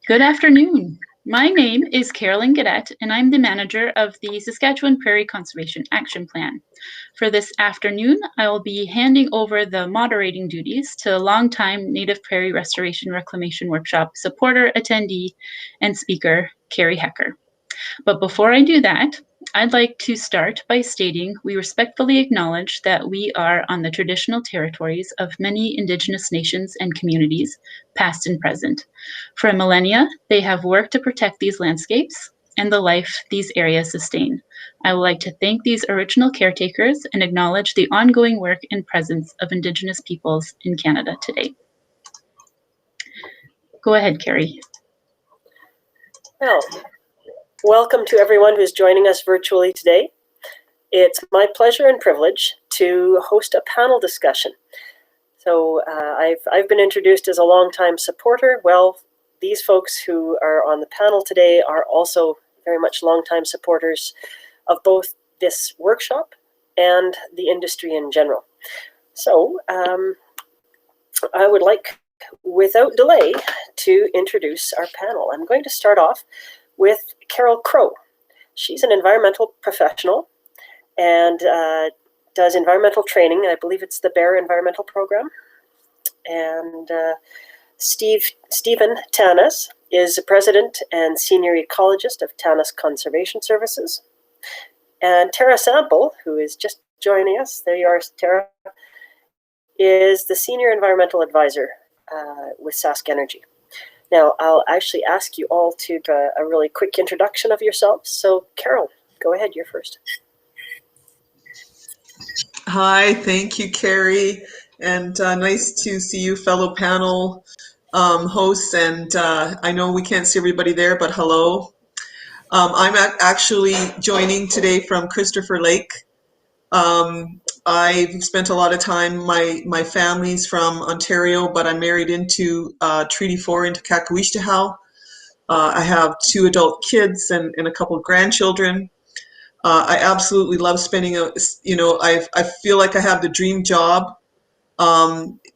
Good afternoon. My name is Carolyn Gadet, and I'm the manager of the Saskatchewan Prairie Conservation Action Plan. For this afternoon, I will be handing over the moderating duties to longtime Native Prairie Restoration Reclamation Workshop supporter, attendee, and speaker, Carrie Hecker. But before I do that, I'd like to start by stating we respectfully acknowledge that we are on the traditional territories of many Indigenous nations and communities, past and present. For millennia, they have worked to protect these landscapes and the life these areas sustain. I would like to thank these original caretakers and acknowledge the ongoing work and presence of Indigenous peoples in Canada today. Go ahead, Carrie. Well, welcome to everyone who's joining us virtually today. It's my pleasure and privilege to host a panel discussion. So I've been introduced as a longtime supporter. Well, these folks who are on the panel today are also very much longtime supporters of both this workshop and the industry in general. So I would like, without delay, to introduce our panel. I'm going to start off with Carol Crow. She's an environmental professional and does environmental training. I believe it's the Bear Environmental Program. And Stephen Tanas is the president and senior ecologist of Tanas Conservation Services. And Tara Sample, who is just joining us, there you are, Tara, is the senior environmental advisor with Sask Energy. Now, I'll actually ask you all to do a really quick introduction of yourselves. So, Carol, go ahead, you're first. Hi, thank you, Carrie, and nice to see you, fellow panel hosts. And I know we can't see everybody there, but hello. I'm actually joining today from Christopher Lake. I've spent a lot of time, my family's from Ontario, but I'm married into Treaty 4 into Kakawishtahow. I have 2 adult kids and a couple of grandchildren. I absolutely love spending, I feel like I have the dream job.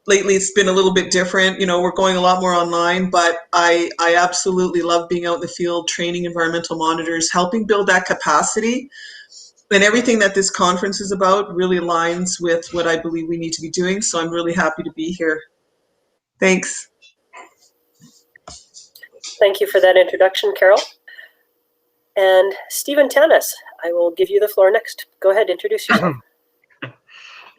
Lately it's been a little bit different. We're going a lot more online, but I absolutely love being out in the field, training environmental monitors, helping build that capacity. And everything that this conference is about really aligns with what I believe we need to be doing. So I'm really happy to be here. Thanks. Thank you for that introduction, Carol. And Stephen Tanas, I will give you the floor next. Go ahead, introduce yourself.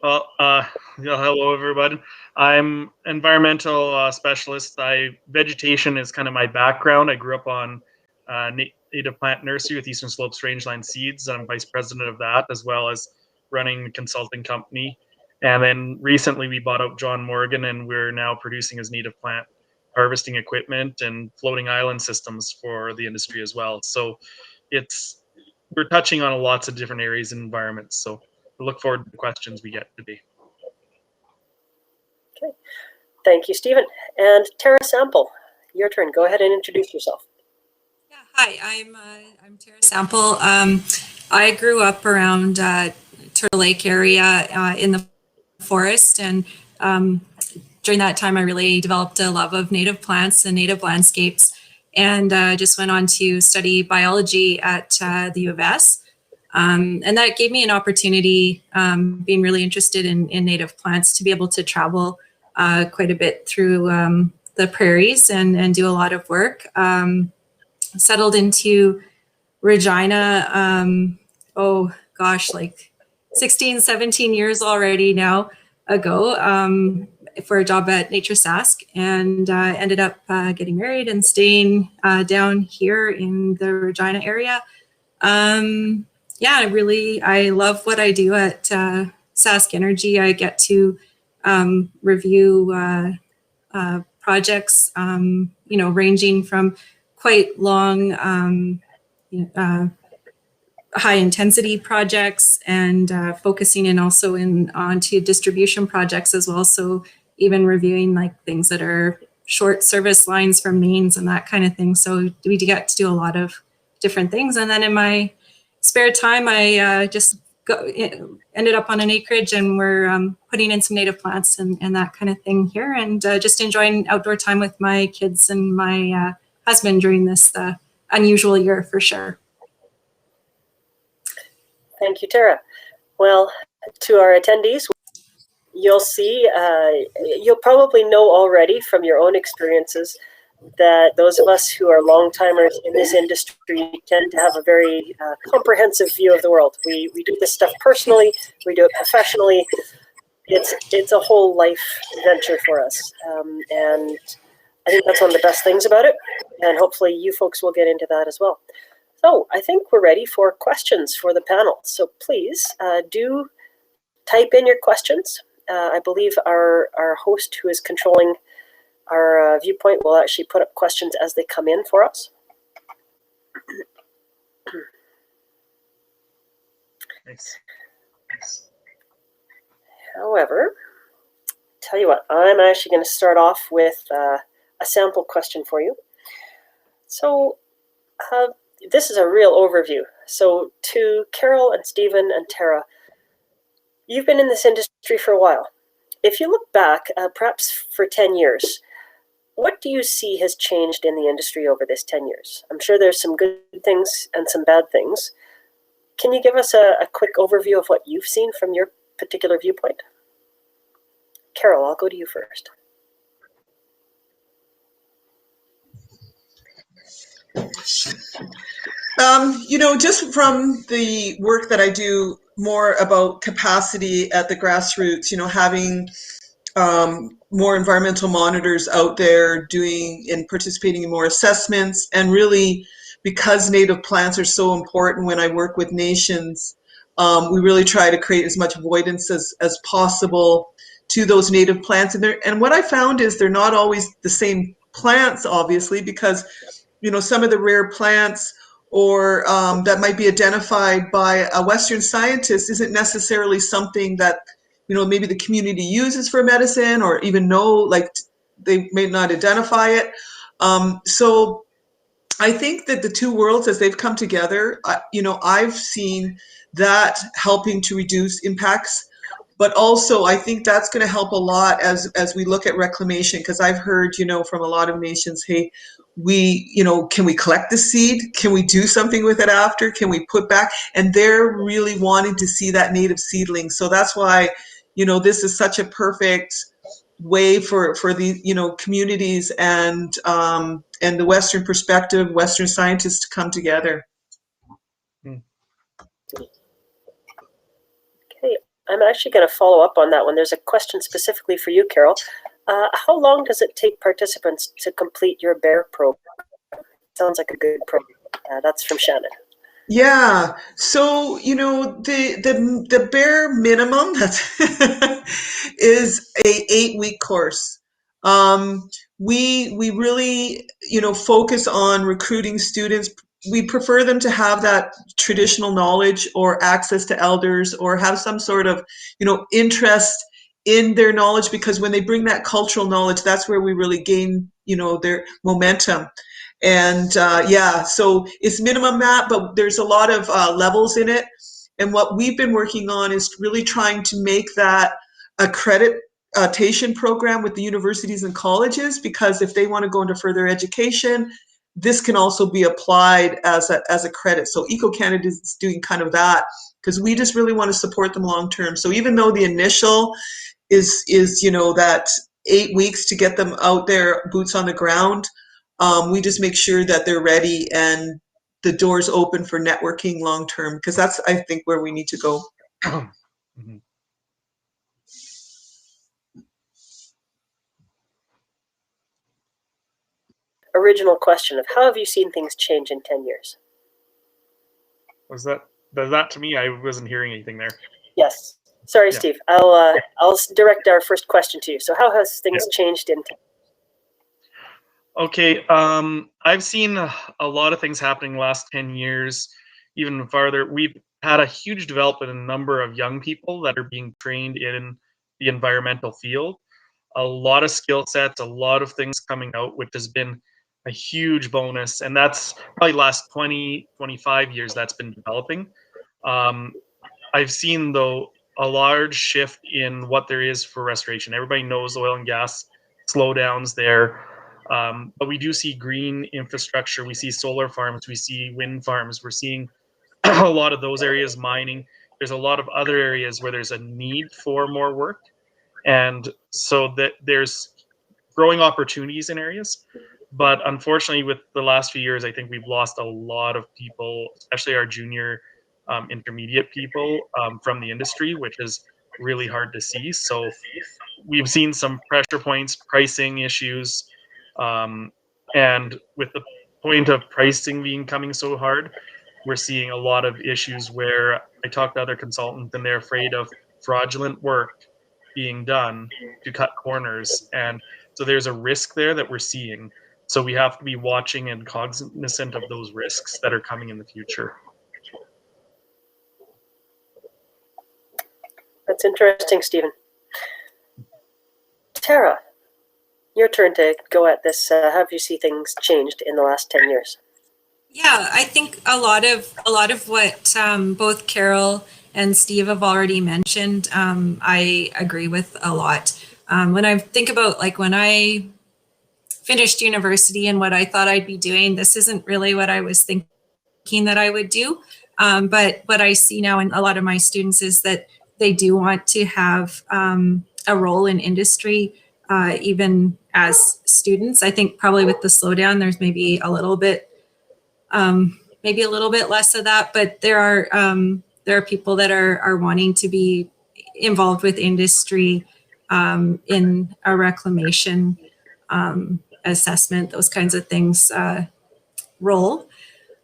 Well, hello, everybody. I'm environmental specialist. Vegetation is kind of my background. I grew up on native plant nursery with Eastern Slopes Rangeline Seeds. I'm vice president of that, as well as running a consulting company. And then recently we bought out John Morgan, and we're now producing his native plant harvesting equipment and floating island systems for the industry as well. So we're touching on lots of different areas and environments. So I look forward to the questions we get today. Okay, thank you, Stephen. And Tara Sample, your turn. Go ahead and introduce yourself. Yeah, hi, I'm Tara Sample. I grew up around Turtle Lake area in the forest, and during that time I really developed a love of native plants and native landscapes, and just went on to study biology at the U of S. And that gave me an opportunity, being really interested in native plants, to be able to travel quite a bit through the prairies and do a lot of work. Settled into Regina, like 16, 17 years already now ago, for a job at Nature Sask, and ended up getting married and staying down here in the Regina area. I love what I do at Sask Energy. I get to review projects, ranging from quite long, high intensity projects, and focusing in also onto distribution projects as well. So even reviewing like things that are short service lines from mains and that kind of thing. So we get to do a lot of different things. And then in my spare time, I just ended up on an acreage, and we're putting in some native plants and that kind of thing here, and just enjoying outdoor time with my kids and my has been during this unusual year for sure. Thank you, Tara. Well, to our attendees, you'll see, you'll probably know already from your own experiences that those of us who are long-timers in this industry tend to have a very comprehensive view of the world. We do this stuff personally, we do it professionally. It's a whole life venture for us. And I think that's one of the best things about it. And hopefully you folks will get into that as well. So I think we're ready for questions for the panel. So please do type in your questions. I believe our host who is controlling our viewpoint will actually put up questions as they come in for us. Thanks. However, tell you what, I'm actually going to start off with a sample question for you. So this is a real overview. So to Carol and Stephen and Tara, you've been in this industry for a while. If you look back, perhaps for 10 years, what do you see has changed in the industry over this 10 years? I'm sure there's some good things and some bad things. Can you give us a quick overview of what you've seen from your particular viewpoint? Carol, I'll go to you first. Just from the work that I do more about capacity at the grassroots, having more environmental monitors out there doing and participating in more assessments, and really because native plants are so important when I work with nations, we really try to create as much avoidance as possible to those native plants. And what I found is they're not always the same plants, obviously, because some of the rare plants or that might be identified by a Western scientist isn't necessarily something that maybe the community uses for medicine, or even know, like they may not identify it. So I think that the two worlds, as they've come together, I've seen that helping to reduce impacts. But also, I think that's going to help a lot as we look at reclamation, because I've heard, from a lot of nations, hey, can we collect the seed? Can we do something with it after? Can we put back? And they're really wanting to see that native seedling. So that's why, this is such a perfect way for the, communities and the Western perspective, Western scientists to come together. Okay, I'm actually going to follow up on that one. There's a question specifically for you, Carol. How long does it take participants to complete your BEAR program? Sounds like a good program. That's from Shannon. Yeah, so the bare minimum is a 8-week course. We really focus on recruiting students. We prefer them to have that traditional knowledge or access to elders, or have some sort of interest in their knowledge, because when they bring that cultural knowledge, that's where we really gain their momentum. And so it's minimum that, but there's a lot of levels in it. And what we've been working on is really trying to make that accreditation program with the universities and colleges, because if they want to go into further education, this can also be applied as a credit. So Eco-Canada is doing kind of that, because we just really want to support them long term. So even though the initial is that 8 weeks to get them out there, boots on the ground, we just make sure that they're ready and the doors open for networking long term, because that's, I think, where we need to go. Mm-hmm. Original question of how have you seen things change in 10 years? Was that to me? I wasn't hearing anything there. Yes. Sorry, yeah. Steve. I'll direct our first question to you. So how has things changed in 10 years? Okay, I've seen a lot of things happening the last 10 years, even farther. We've had a huge development in a number of young people that are being trained in the environmental field. A lot of skill sets, a lot of things coming out, which has been a huge bonus. And that's probably the last 20, 25 years that's been developing. I've seen, though, a large shift in what there is for restoration. Everybody knows oil and gas slowdowns there. But we do see green infrastructure, we see solar farms, we see wind farms, we're seeing a lot of those areas mining. There's a lot of other areas where there's a need for more work. And so that there's growing opportunities in areas. But unfortunately, with the last few years, I think we've lost a lot of people, especially our junior intermediate people from the industry, which is really hard to see. So we've seen some pressure points, pricing issues, and with the point of pricing being coming so hard, we're seeing a lot of issues where I talk to other consultants and they're afraid of fraudulent work being done to cut corners. And so there's a risk there that we're seeing. So we have to be watching and cognizant of those risks that are coming in the future. That's interesting, Stephen. Tara, your turn to go at this. How have you see things changed in the last 10 years? Yeah, I think a lot of what both Carol and Steve have already mentioned, I agree with a lot. When I think about like when I finished university and what I thought I'd be doing, this isn't really what I was thinking that I would do. But what I see now in a lot of my students is that they do want to have a role in industry, even as students. I think probably with the slowdown, there's maybe a little bit less of that, but there are people that are wanting to be involved with industry in a reclamation assessment, those kinds of things role.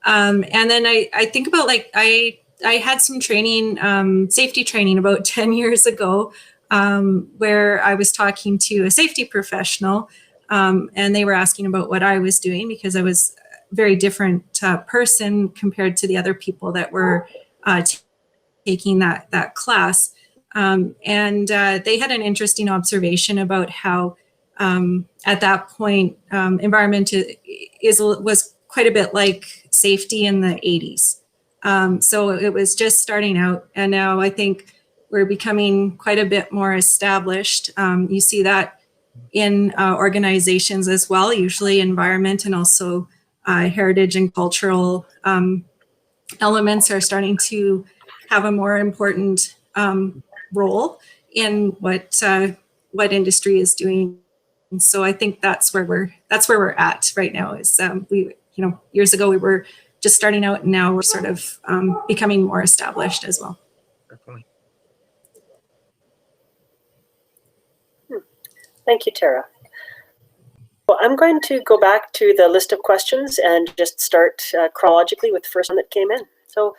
And then I think about like I had some training, safety training about 10 years ago, where I was talking to a safety professional, and they were asking about what I was doing because I was a very different person compared to the other people that were taking that class. And they had an interesting observation about how at that point, environment was quite a bit like safety in the 80s. So it was just starting out. And now I think we're becoming quite a bit more established. You see that in organizations as well, usually environment and also heritage and cultural elements are starting to have a more important role in what industry is doing. And so I think that's where we're at right now. Is years ago we were just starting out, and now we're sort of becoming more established as well. Definitely. Thank you, Tara. Well, I'm going to go back to the list of questions and just start chronologically with the first one that came in. So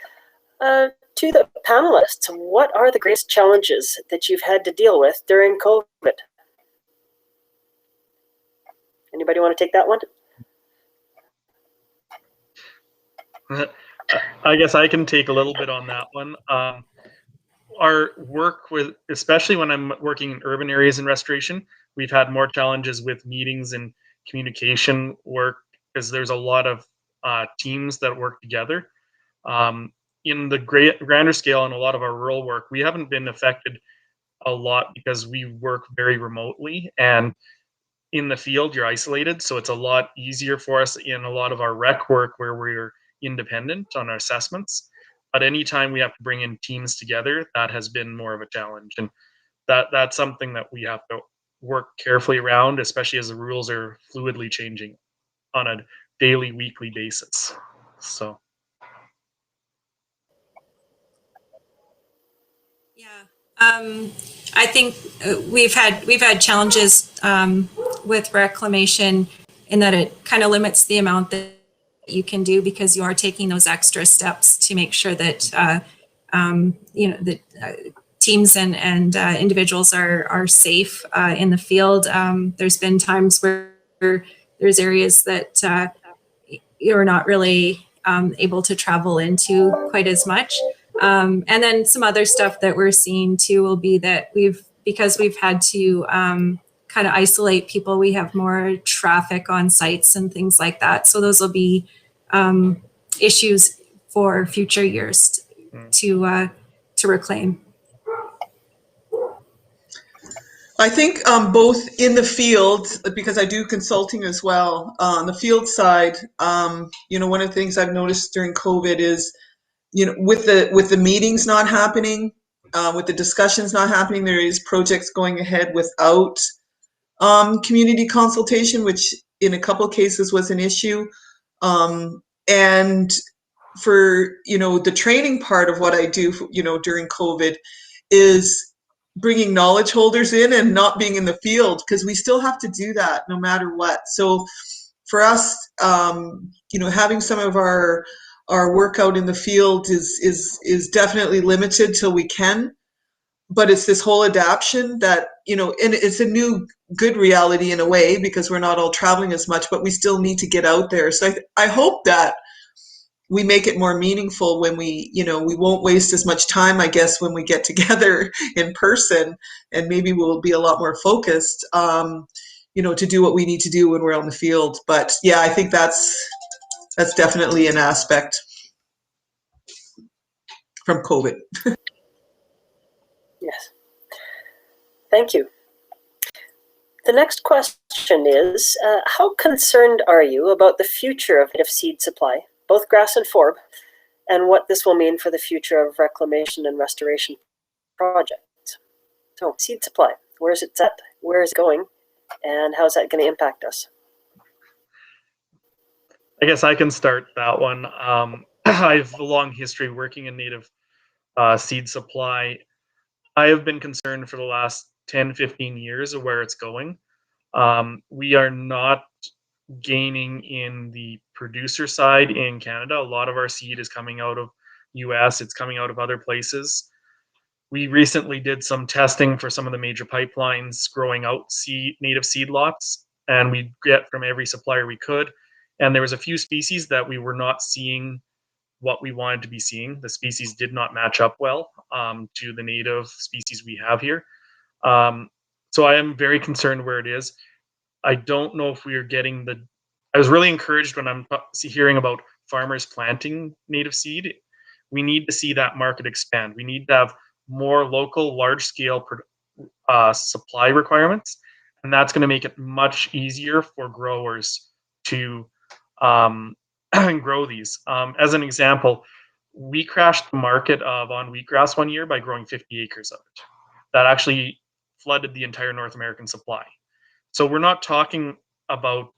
to the panelists, what are the greatest challenges that you've had to deal with during COVID? Anybody want to take that one? I guess I can take a little bit on that one. Our work with, especially when I'm working in urban areas in restoration, we've had more challenges with meetings and communication work because there's a lot of teams that work together. In the grander scale and a lot of our rural work, we haven't been affected a lot because we work very remotely, and in the field you're isolated, so it's a lot easier for us in a lot of our rec work where we're independent on our assessments. But anytime we have to bring in teams together, that has been more of a challenge, and that's something that we have to work carefully around, especially as the rules are fluidly changing on a daily, weekly basis. So yeah, I think we've had challenges with reclamation in that it kind of limits the amount that you can do because you are taking those extra steps to make sure that that teams and individuals are safe in the field. There's been times where there's areas that you're not really able to travel into quite as much. And then some other stuff that we're seeing too will be that because we've had to kind of isolate people, we have more traffic on sites and things like that. So those will be issues for future years to reclaim. I think both in the field, because I do consulting as well. On the field side, one of the things I've noticed during COVID is, with the meetings not happening, with the discussions not happening, there is projects going ahead without community consultation, which in a couple cases was an issue. And for the training part of what I do, during COVID, is bringing knowledge holders in and not being in the field, because we still have to do that no matter what. So for us, having some of our work out in the field is definitely limited till we can. But it's this whole adaptation that, and it's a new good reality in a way, because we're not all traveling as much, but we still need to get out there. So I hope that we make it more meaningful when we won't waste as much time, I guess, when we get together in person, and maybe we'll be a lot more focused, to do what we need to do when we're on the field. But yeah, I think that's definitely an aspect from COVID. Yes. Thank you. The next question is, how concerned are you about the future of native seed supply, both grass and forb, and what this will mean for the future of reclamation and restoration projects? So, seed supply, where is it at? Where is it going? And how is that going to impact us? I guess I can start that one. I have a long history working in native seed supply. I have been concerned for the last 10, 15 years of where it's going. We are not gaining in the producer side in Canada. A lot of our seed is coming out of US, it's coming out of other places. We recently did some testing for some of the major pipelines growing out native seed lots, and we get from every supplier we could. And there was a few species that we were not seeing what we wanted to be seeing. The species did not match up well to the native species we have here. So I am very concerned where it is. I don't know if we are getting I was really encouraged when I'm hearing about farmers planting native seed. We need to see that market expand. We need to have more local, large-scale supply requirements, and that's going to make it much easier for growers to grow these. As an example, we crashed the market on wheatgrass one year by growing 50 acres of it. That actually flooded the entire North American supply. So we're not talking about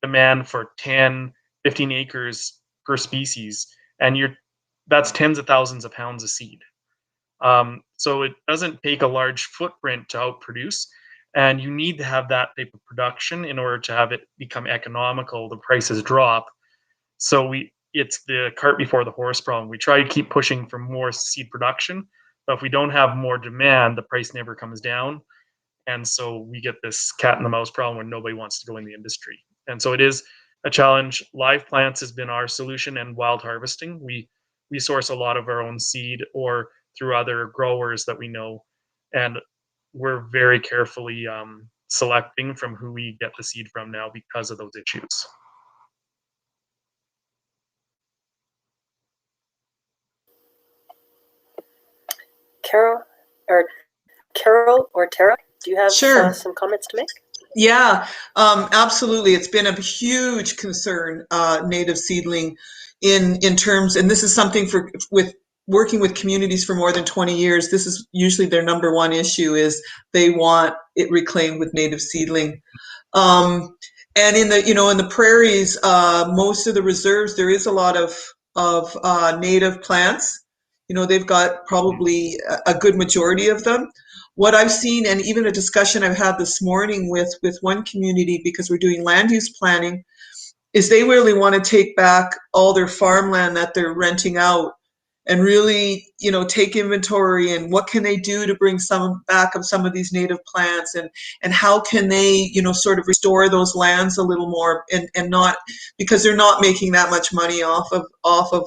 demand for 10, 15 acres per species, and that's tens of thousands of pounds of seed. So it doesn't take a large footprint to outproduce, and you need to have that type of production in order to have it become economical, the prices drop. So it's the cart before the horse problem. We try to keep pushing for more seed production, but if we don't have more demand, the price never comes down. And so we get this cat and the mouse problem when nobody wants to go in the industry. And so it is a challenge. Live plants has been our solution, and wild harvesting. We source a lot of our own seed or through other growers that we know. And we're very carefully selecting from who we get the seed from now because of those issues. Carol or Tara, do you have Sure. some comments to make? Yeah, absolutely. It's been a huge concern, native seedling, in terms, and this is something with working with communities for more than 20 years. This is usually their number one issue, is they want it reclaimed with native seedling. And in the prairies, most of the reserves, there is a lot of native plants. They've got probably a good majority of them. What I've seen, and even a discussion I've had this morning with one community, because we're doing land use planning, is they really want to take back all their farmland that they're renting out and really, take inventory and what can they do to bring some back of some of these native plants, and how can they, sort of restore those lands a little more, and not, because they're not making that much money off of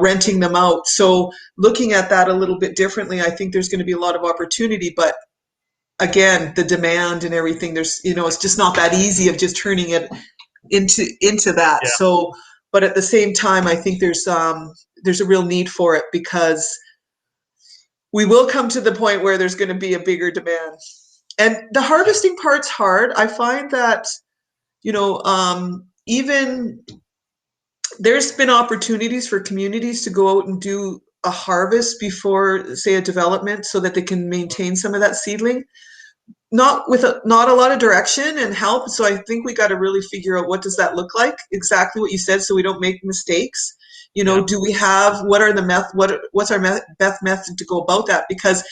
renting them out. So looking at that a little bit differently, I think there's going to be a lot of opportunity. But again, the demand and everything, there's, it's just not that easy of just turning it into that. Yeah. So, but at the same time, I think there's a real need for it, because we will come to the point where there's going to be a bigger demand. And the harvesting part's hard. I find that, even there's been opportunities for communities to go out and do a harvest before, say, a development, so that they can maintain some of that seedling. Not a lot of direction and help. So I think we got to really figure out, what does that look like? Exactly what you said, so we don't make mistakes. Do we have, what's our best method to go about that? Because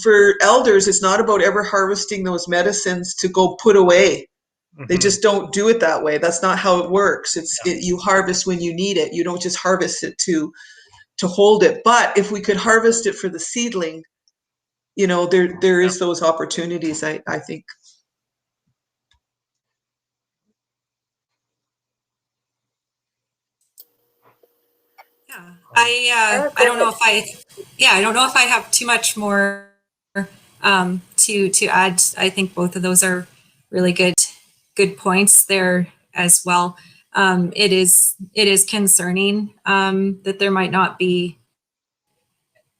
for elders, it's not about ever harvesting those medicines to go put away. They just don't do it that way. That's not how it works. You harvest when you need it. You don't just harvest it to hold it. But if we could harvest it for the seedling, there is those opportunities, I think. Yeah, I don't know if I have too much more to add. I think both of those are really good points there as well. It is concerning that there might not be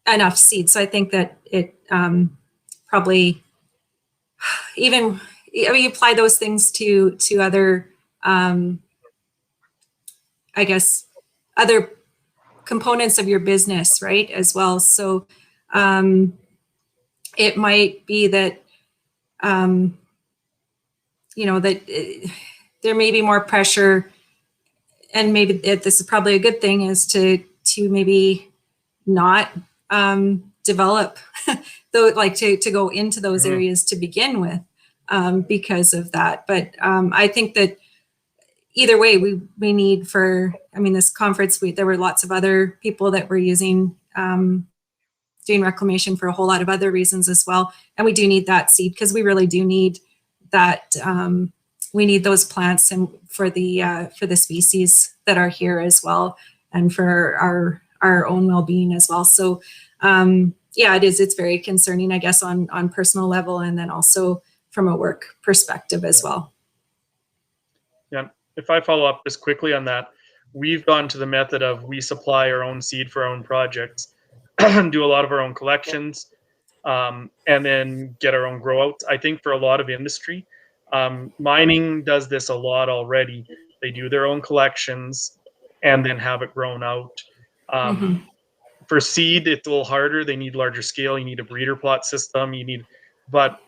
enough seed. So I think that it probably, even, you apply those things to other, I guess, other components of your business, right, as well. So it might be that, that there may be more pressure, and maybe this is probably a good thing, is to maybe not develop to go into those areas to begin with, because of that. But I think that either way, we need, for, this conference, there were lots of other people that were doing reclamation for a whole lot of other reasons as well. And we do need that seed, because we really do need that. We need those plants, and for the species that are here as well, and for our own well-being as well. So it's very concerning, I guess, on personal level, and then also from a work perspective as well. Yeah, if I follow up just quickly on that, we've gone to the method of, we supply our own seed for our own projects, do a lot of our own collections, and then get our own grow outs. I think for a lot of industry, mining does this a lot already. They do their own collections and then have it grown out. For seed, it's a little harder. They need larger scale. You need a breeder plot system. But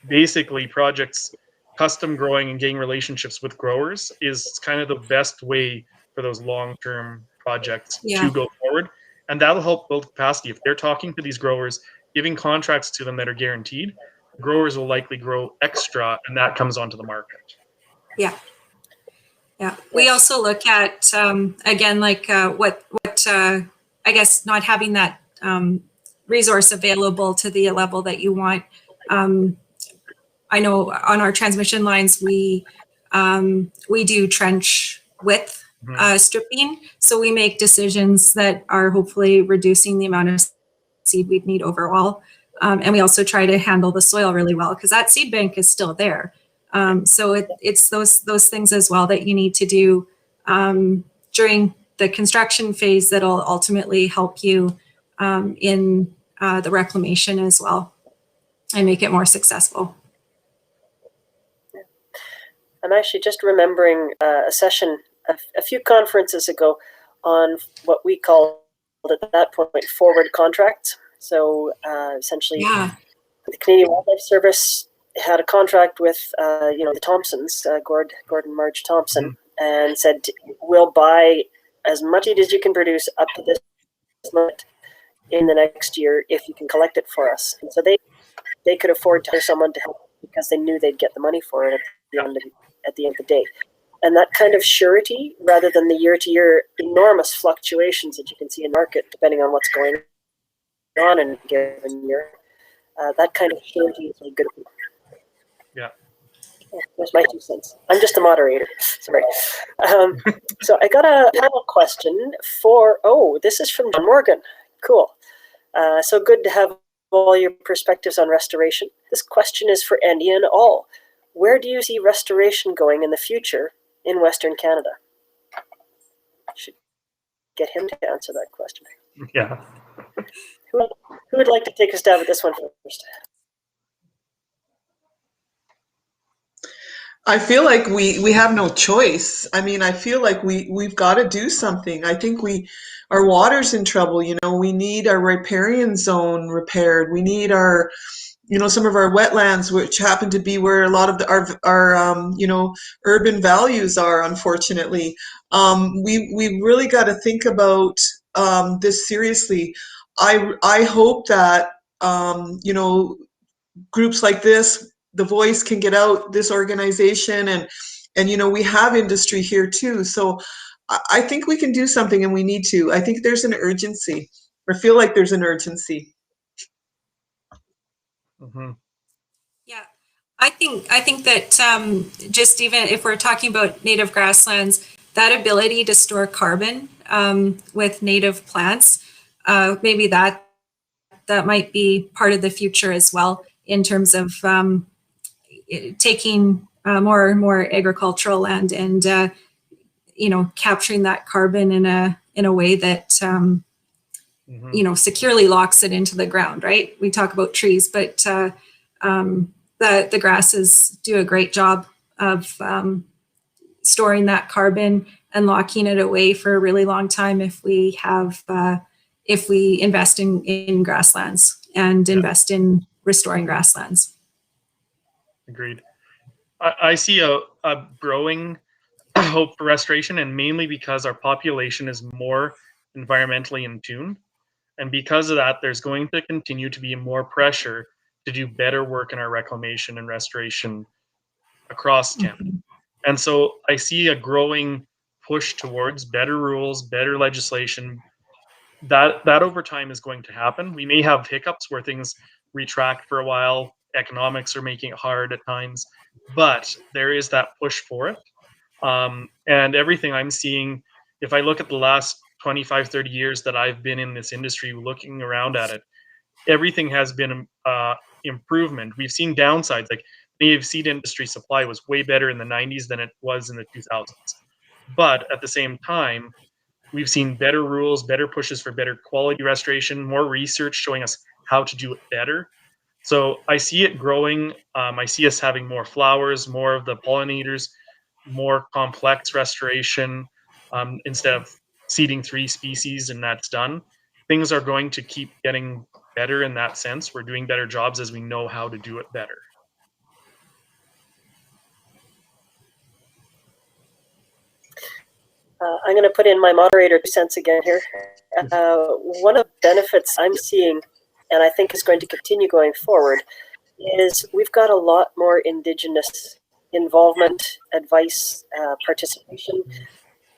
basically, projects, custom growing and getting relationships with growers is kind of the best way for those long-term projects to go forward. And that'll help build capacity. If they're talking to these growers, giving contracts to them that are guaranteed, growers will likely grow extra, and that comes onto the market. Yeah. We also look at, again, like what I guess, not having that resource available to the level that you want. I know on our transmission lines, we do trench width stripping. So we make decisions that are hopefully reducing the amount of seed we'd need overall. And we also try to handle the soil really well, because that seed bank is still there. So it's those things as well that you need to do during the construction phase that'll ultimately help you in the reclamation as well, and make it more successful. I'm actually just remembering a session a few conferences ago on what we called at that point forward contracts. So essentially, the Canadian Wildlife Service had a contract with the Thompsons, Gordon Marge Thompson, and said, we'll buy as much seed as you can produce up to this moment in the next year if you can collect it for us. And so they could afford to hire someone to help, because they knew they'd get the money for it at the end of the day. And that kind of surety, rather than the year-to-year enormous fluctuations that you can see in the market, depending on what's going on in a given year, that kind of surety is really good. Yeah. There's my 2 cents. I'm just a moderator. Sorry. So I got a panel question for, this is from John Morgan. Cool. So good to have all your perspectives on restoration. This question is for Andy and all. Where do you see restoration going in the future in Western Canada? Should get him to answer that question. Yeah. Who would like to take a stab at this one first? I feel like we have no choice. I mean, I feel like we've got to do something. I think our water's in trouble. You know, we need our riparian zone repaired. We need our, you know, some of our wetlands, which happen to be where a lot of our you know, urban values are. Unfortunately, we really got to think about this seriously. I hope that you know, groups like this, the voice can get out, this organization, and you know, we have industry here too. So I think we can do something, and we need to. I think there's an urgency, or feel like there's an urgency. Mm-hmm. Yeah, I think that just even if we're talking about native grasslands, that ability to store carbon with native plants, maybe that might be part of the future as well in terms of taking more and more agricultural land and you know, capturing that carbon in a way that Mm-hmm. you know, securely locks it into the ground. Right? We talk about trees, but the grasses do a great job of storing that carbon and locking it away for a really long time if we invest in grasslands and invest in restoring grasslands. Agreed. I see a growing hope for restoration, and mainly because our population is more environmentally in tune. And because of that, there's going to continue to be more pressure to do better work in our reclamation and restoration across Canada. Mm-hmm. And so I see a growing push towards better rules, better legislation. That over time is going to happen. We may have hiccups where things retract for a while. Economics are making it hard at times, but there is that push for it. And everything I'm seeing, if I look at the last 25, 30 years that I've been in this industry, looking around at it, everything has been improvement. We've seen downsides, like native seed industry supply was way better in the 90s than it was in the 2000s. But at the same time, we've seen better rules, better pushes for better quality restoration, more research showing us how to do it better. So I see it growing. I see us having more flowers, more of the pollinators, more complex restoration instead of seeding 3 species and that's done. Things are going to keep getting better in that sense. We're doing better jobs as we know how to do it better. I'm going to put in my moderator 2 cents again here. One of the benefits I'm seeing, and I think is going to continue going forward, is we've got a lot more Indigenous involvement, advice, participation.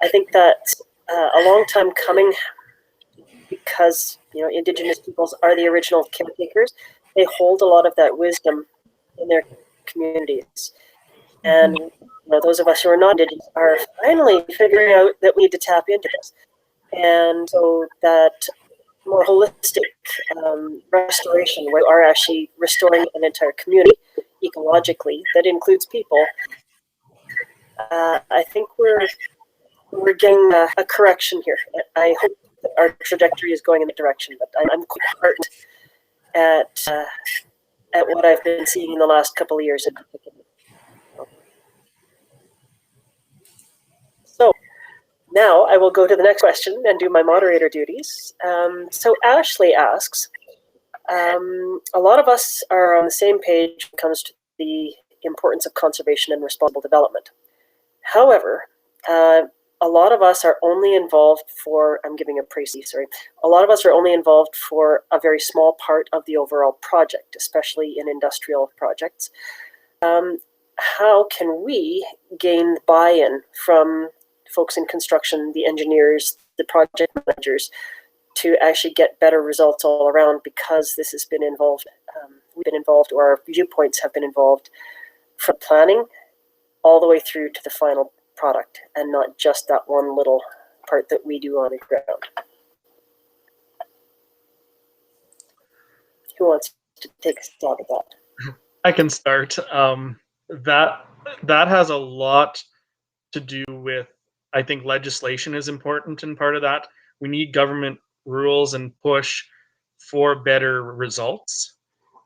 I think that's a long time coming because, you know, Indigenous peoples are the original caretakers. They hold a lot of that wisdom in their communities. And you know, those of us who are not Indigenous are finally figuring out that we need to tap into this. And so that more holistic restoration, where you are actually restoring an entire community ecologically that includes people, I think we're getting a correction here. I hope that our trajectory is going in that direction, but I'm quite heartened at what I've been seeing in the last couple of years in particular. So now I will go to the next question and do my moderator duties. So Ashley asks, a lot of us are on the same page when it comes to the importance of conservation and responsible development. However, a lot of us are only involved for, I'm giving a précis, sorry, a lot of us are only involved for a very small part of the overall project, especially in industrial projects. How can we gain buy-in from folks in construction, the engineers, the project managers, to actually get better results all around, because this has been involved, we've been involved, or our viewpoints have been involved from planning all the way through to the final product, and not just that one little part that we do on the ground. Who wants to take a stab at that? I can start. That has a lot to do with, I think legislation is important in part of that. We need government rules and push for better results.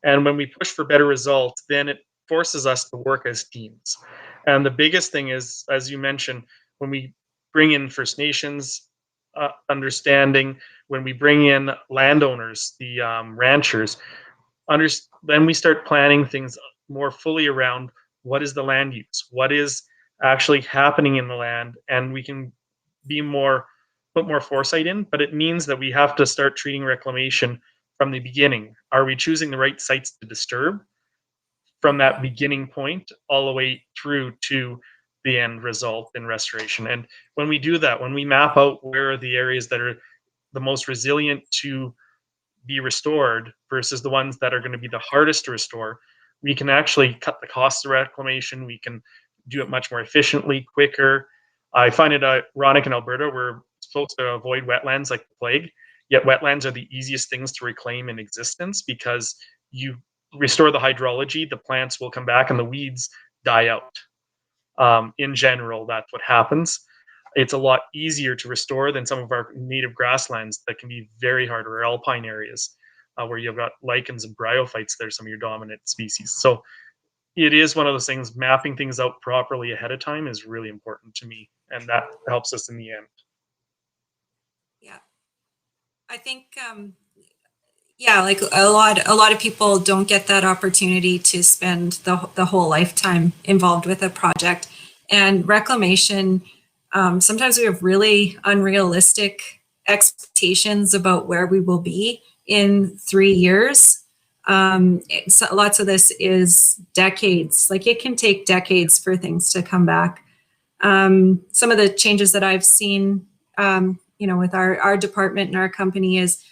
And when we push for better results, then it forces us to work as teams. And the biggest thing is, as you mentioned, when we bring in First Nations understanding, when we bring in landowners, the ranchers, then we start planning things more fully around what is the land use, what is actually happening in the land, and we can be put more foresight in. But it means that we have to start treating reclamation from the beginning. Are we choosing the right sites to disturb from that beginning point all the way through to the end result in restoration? And when we do that, when we map out where are the areas that are the most resilient to be restored versus the ones that are going to be the hardest to restore, we can actually cut the cost of reclamation. We can do it much more efficiently, quicker. I find it ironic in Alberta, we're supposed to avoid wetlands like the plague, yet wetlands are the easiest things to reclaim in existence, because you restore the hydrology, the plants will come back and the weeds die out. In general, that's what happens. It's a lot easier to restore than some of our native grasslands that can be very hard, or alpine areas where you've got lichens and bryophytes that are some of your dominant species. So it is one of those things, mapping things out properly ahead of time is really important to me, and that helps us in the end. Yeah, I think like a lot of people don't get that opportunity to spend the whole lifetime involved with a project. And reclamation, sometimes we have really unrealistic expectations about where we will be in 3 years. Lots of this is decades. Like, it can take decades for things to come back. Some of the changes that I've seen, with our department and our company is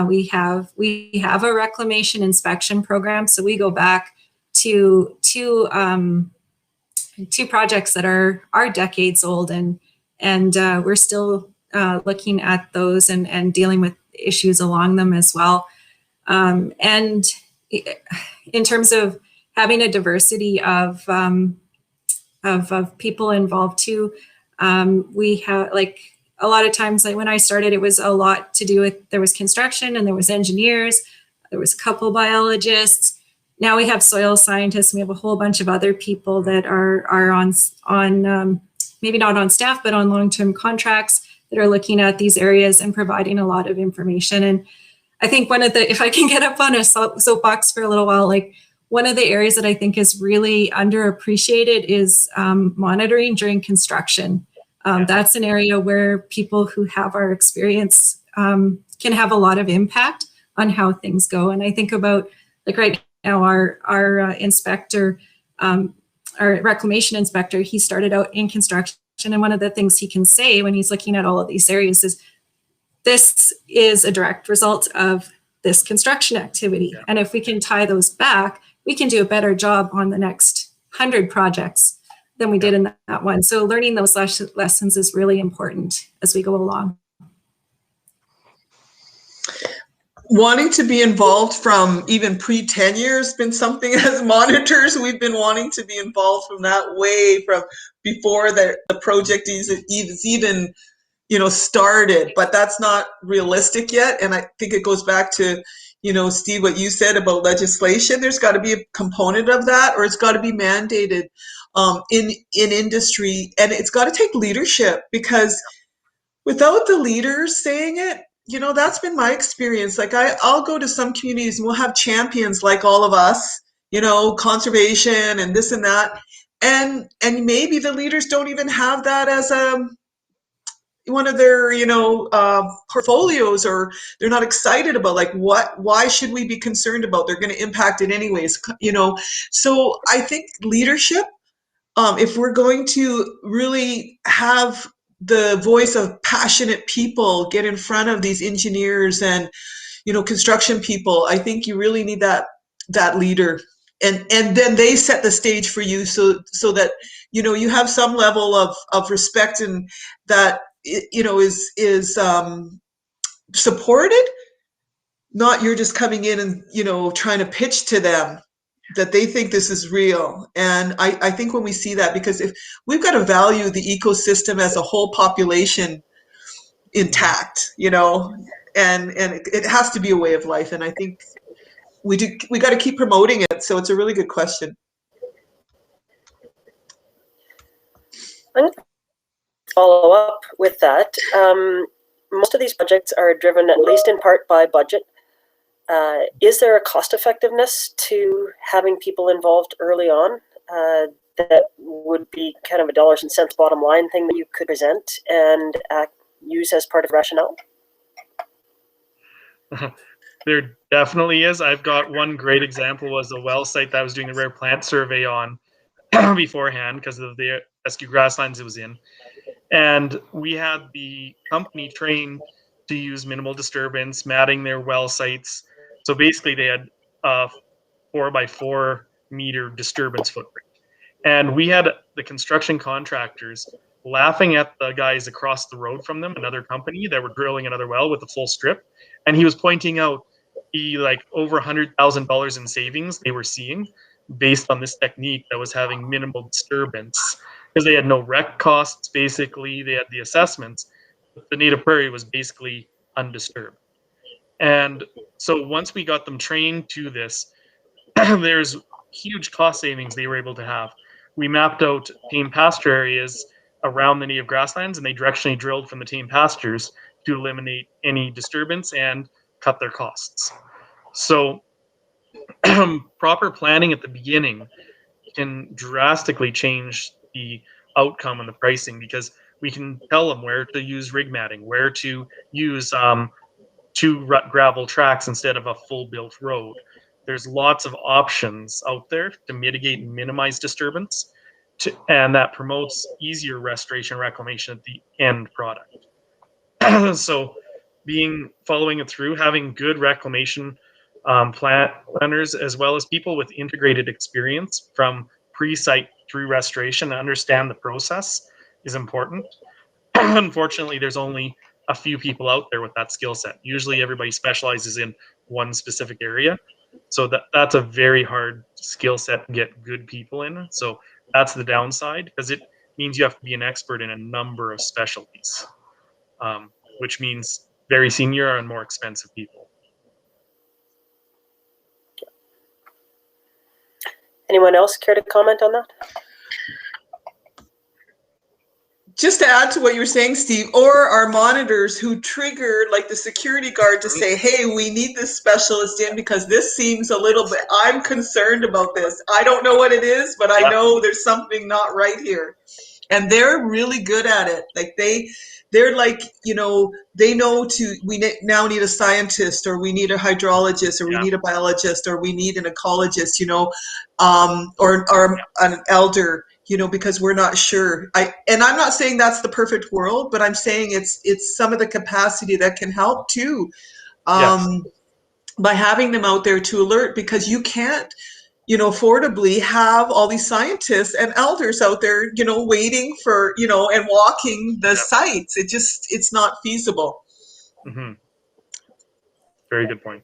we have a reclamation inspection program. So we go back to two projects that are decades old, and we're still looking at those and dealing with issues along them as well. And in terms of having a diversity of people involved too, we have, like, a lot of times, like when I started, it was a lot to do with, there was construction and there was engineers, there was a couple biologists. Now we have soil scientists, and we have a whole bunch of other people that are on maybe not on staff, but on long-term contracts that are looking at these areas and providing a lot of information. And I think if I can get up on a soapbox for a little while, like, one of the areas that I think is really underappreciated is monitoring during construction. That's an area where people who have our experience can have a lot of impact on how things go. And I think about, like, right now, our inspector, our reclamation inspector, he started out in construction. And one of the things he can say when he's looking at all of these areas is, this is a direct result of this construction activity. Yeah. And if we can tie those back, we can do a better job on the next 100 projects than we did in that one. So learning those lessons is really important as we go along. Wanting to be involved from even pre-tenure has been something. As monitors, we've been wanting to be involved from that way, from before the project is even started, but that's not realistic yet. And I think it goes back to, Steve, what you said about legislation. There's got to be a component of that, or it's got to be mandated in industry, and it's got to take leadership, because without the leaders saying it, that's been my experience. Like, I'll go to some communities and we'll have champions like all of us, conservation and this and that, and maybe the leaders don't even have that as one of their portfolios, or they're not excited about, like, why should we be concerned about? They're going to impact it anyways, so I think leadership, if we're going to really have the voice of passionate people get in front of these engineers and construction people, I think you really need that leader, and then they set the stage for you, so that you have some level of respect, and that is supported, not you're just coming in and trying to pitch to them that they think this is real. And I think when we see that, because if we've got to value the ecosystem as a whole population intact, and it has to be a way of life. And I think we got to keep promoting it. So it's a really good question. I'm going to follow up with that. Most of these projects are driven at least in part by budget. Is there a cost effectiveness to having people involved early on that would be kind of a dollars and cents bottom line thing that you could present and use as part of rationale? There definitely is. I've got one great example was a well site that I was doing the rare plant survey on beforehand because of the rescue grasslands it was in. And we had the company trained to use minimal disturbance, matting their well sites. So basically they had a 4x4 meter disturbance footprint. And we had the construction contractors laughing at the guys across the road from them, another company that were drilling another well with a full strip. And he was pointing out the like over $100,000 in savings they were seeing based on this technique that was having minimal disturbance because they had no rec costs. Basically, they had the assessments. But the native prairie was basically undisturbed. And so once we got them trained to this, there's huge cost savings they were able to have. We mapped out tame pasture areas around the native grasslands, and they directionally drilled from the tame pastures to eliminate any disturbance and cut their costs. So proper planning at the beginning can drastically change the outcome and the pricing because we can tell them where to use rig matting, where to use two gravel tracks instead of a full built road. There's lots of options out there to mitigate and minimize disturbance, and that promotes easier restoration reclamation at the end product. So following it through, having good reclamation planners as well as people with integrated experience from pre-site through restoration to understand the process is important. Unfortunately, there's only a few people out there with that skill set. Usually everybody specializes in one specific area. So that's a very hard skill set to get good people in. So that's the downside because it means you have to be an expert in a number of specialties, which means very senior and more expensive people. Anyone else care to comment on that? Just to add to what you were saying, Steve, or our monitors who trigger like the security guard to say, hey, we need this specialist in because this seems a little bit, I'm concerned about this. I don't know what it is, but I know there's something not right here. And they're really good at it. Like they're like, you know, they know we now need a scientist, or we need a hydrologist, or we need a biologist, or we need an ecologist, you know, or an elder, you know, because we're not sure. And I'm not saying that's the perfect world, but I'm saying it's some of the capacity that can help too, by having them out there to alert, because you can't, you know, affordably have all these scientists and elders out there, you know, waiting for, you know, and walking the sites. It's not feasible. Mm-hmm. Very good point.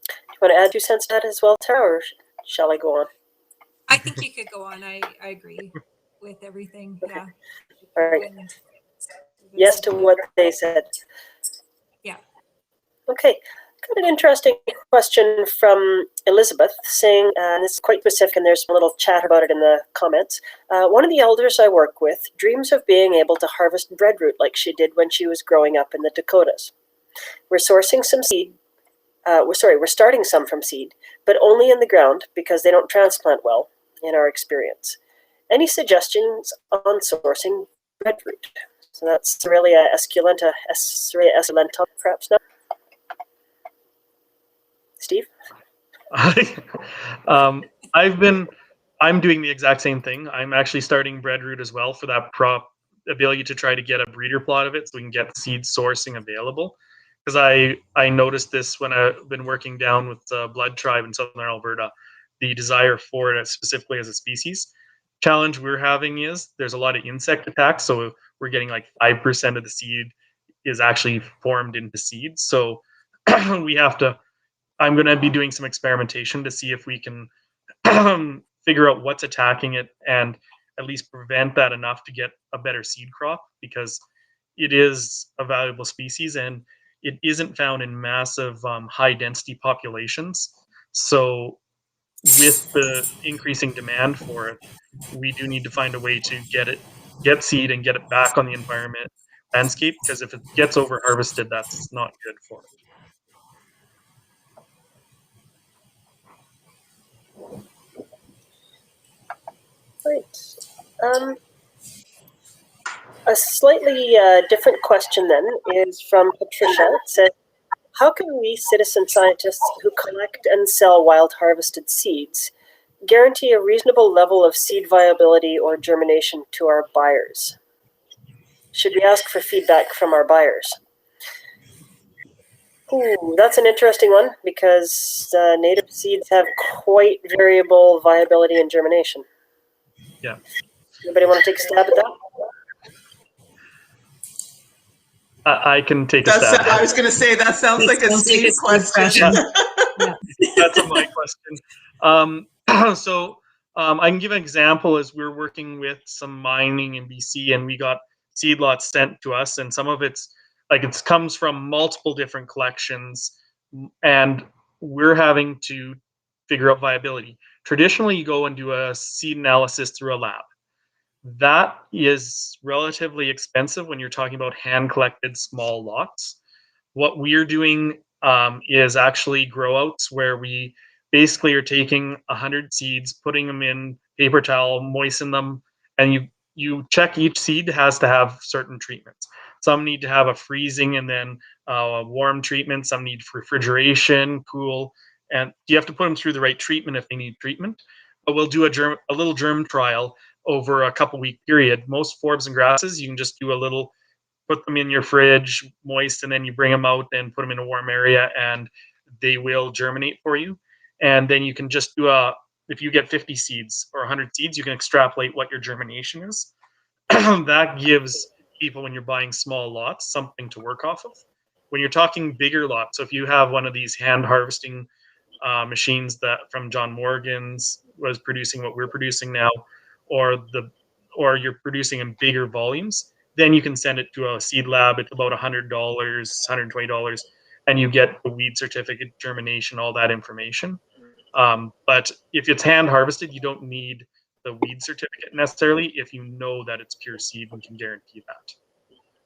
Do you want to add 2 cents to that as well, Tara, or shall I go on? I think you could go on. I agree with everything. Yeah. All right. Yes to what they said. Yeah. Okay. Got an interesting question from Elizabeth saying, and this is quite specific, and there's a little chat about it in the comments. One of the elders I work with dreams of being able to harvest breadroot like she did when she was growing up in the Dakotas. We're sourcing some seed. We're starting some from seed, but only in the ground because they don't transplant well, in our experience. Any suggestions on sourcing breadroot? So that's Cerealia esculenta, perhaps not. Steve? I'm doing the exact same thing. I'm actually starting breadroot as well for that ability to try to get a breeder plot of it so we can get seed sourcing available. Because I noticed this when I've been working down with the blood tribe in southern Alberta, the desire for it specifically as a species. Challenge we're having is there's a lot of insect attacks, so we're getting like 5% of the seed is actually formed into seeds. So I'm going to be doing some experimentation to see if we can figure out what's attacking it and at least prevent that enough to get a better seed crop, because it is a valuable species and it isn't found in massive high density populations. So with the increasing demand for it, we do need to find a way to get seed and get it back on the environment landscape, because if it gets over harvested, that's not good for it. Right. A slightly different question then is from Patricia. It says, how can we citizen scientists who collect and sell wild harvested seeds guarantee a reasonable level of seed viability or germination to our buyers? Should we ask for feedback from our buyers? Ooh, that's an interesting one, because native seeds have quite variable viability and germination. Yeah. Anybody want to take a stab at that? I can take a stab. I was going to say, that sounds like a Steve question. That's a my question. So I can give an example. As we're working with some mining in BC, and we got seed lots sent to us, and some of it's like it comes from multiple different collections, and we're having to figure out viability. Traditionally, you go and do a seed analysis through a lab. That is relatively expensive when you're talking about hand collected small lots. What we're doing is actually grow outs, where we basically are taking 100 seeds, putting them in paper towel, moisten them, and you check each seed has to have certain treatments. Some need to have a freezing and then a warm treatment. Some need refrigeration, cool, and you have to put them through the right treatment if they need treatment. But we'll do a little germ trial over a couple week period. Most forbs and grasses, you can just do a little, put them in your fridge, moist, and then you bring them out and put them in a warm area, and they will germinate for you. And then you can just do if you get 50 seeds or 100 seeds, you can extrapolate what your germination is. That gives people, when you're buying small lots, something to work off of. When you're talking bigger lots, so if you have one of these hand harvesting machines that from John Morgan's was producing what we're producing now, or you're producing in bigger volumes, then you can send it to a seed lab. It's about $100, $120, and you get the weed certificate, germination, all that information. But if it's hand harvested, you don't need the weed certificate necessarily if you know that it's pure seed and can guarantee that.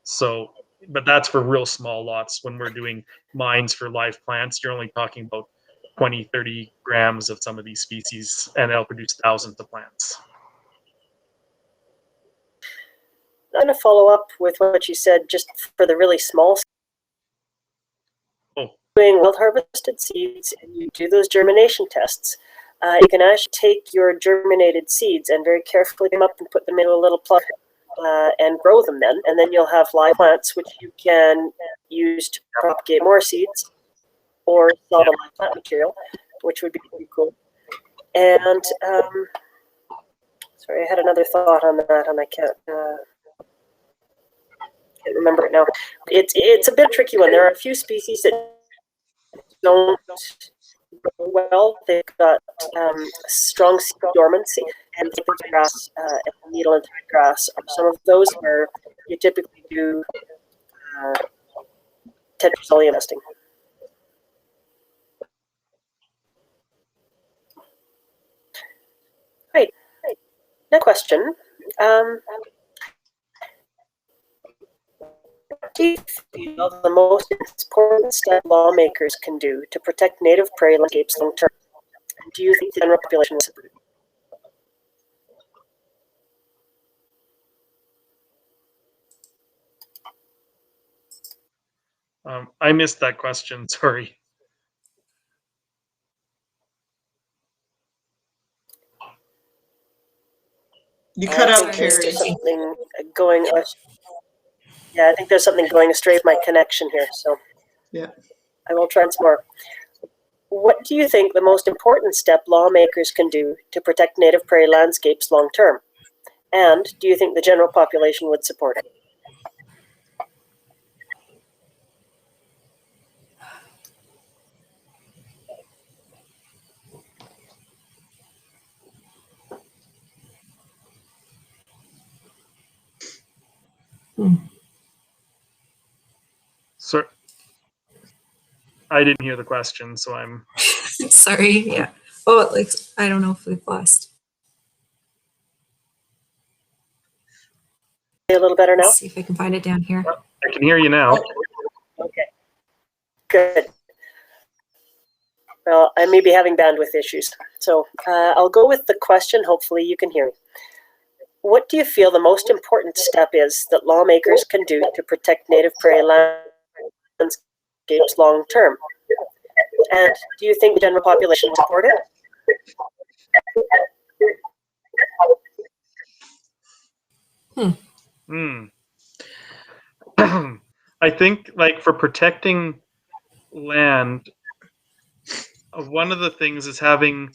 So, but that's for real small lots. When we're doing mines for live plants, you're only talking about 20, 30 grams of some of these species, and they'll produce thousands of plants. I'm going to follow up with what you said just for the really small. Doing wild harvested seeds, and you do those germination tests, you can actually take your germinated seeds and very carefully pick them up and put them in a little plug and grow them then. And then you'll have live plants which you can use to propagate more seeds or sell the live plant material, which would be pretty cool. And sorry, I had another thought on that, and I can't remember it now. It's a bit tricky one. There are a few species that don't grow well. They've got strong seed dormancy, and grass and needle and thread grass are some of those where you typically do tetrasolium nesting. Right. Next question. What do you feel the most important step lawmakers can do to protect native prairie landscapes long term? Do you think the general population will support it? I missed that question, sorry. You cut out, Carrie. Something going. Yeah, I think there's something going astray with my connection here. So yeah, I will try once more. What do you think the most important step lawmakers can do to protect native prairie landscapes long term? And do you think the general population would support it? Sir, I didn't hear the question, so I'm sorry. Yeah. Oh, like, I don't know if we've lost. A little better now? Let's see if I can find it down here. I can hear you now. Okay, good. Well, I may be having bandwidth issues. So I'll go with the question. Hopefully you can hear me. What do you feel the most important step is that lawmakers can do to protect native prairie landscapes long term? And do you think the general population will support it? I think, like, for protecting land, one of the things is having,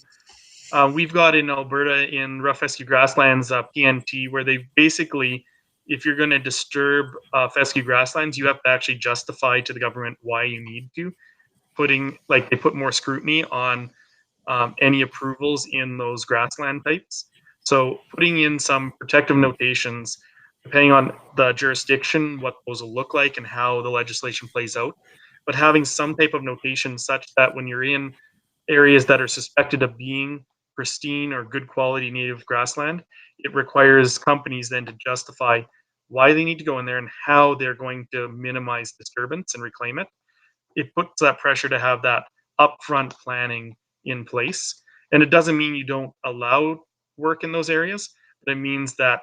we've got in Alberta in rough fescue grasslands, PNT, where they basically, if you're going to disturb fescue grasslands, you have to actually justify to the government why you need to. They put more scrutiny on any approvals in those grassland types. So putting in some protective notations, depending on the jurisdiction, what those will look like and how the legislation plays out, but having some type of notation such that when you're in areas that are suspected of being pristine or good quality native grassland, it requires companies then to justify why they need to go in there and how they're going to minimize disturbance and reclaim it. It puts that pressure to have that upfront planning in place. And it doesn't mean you don't allow work in those areas, but it means that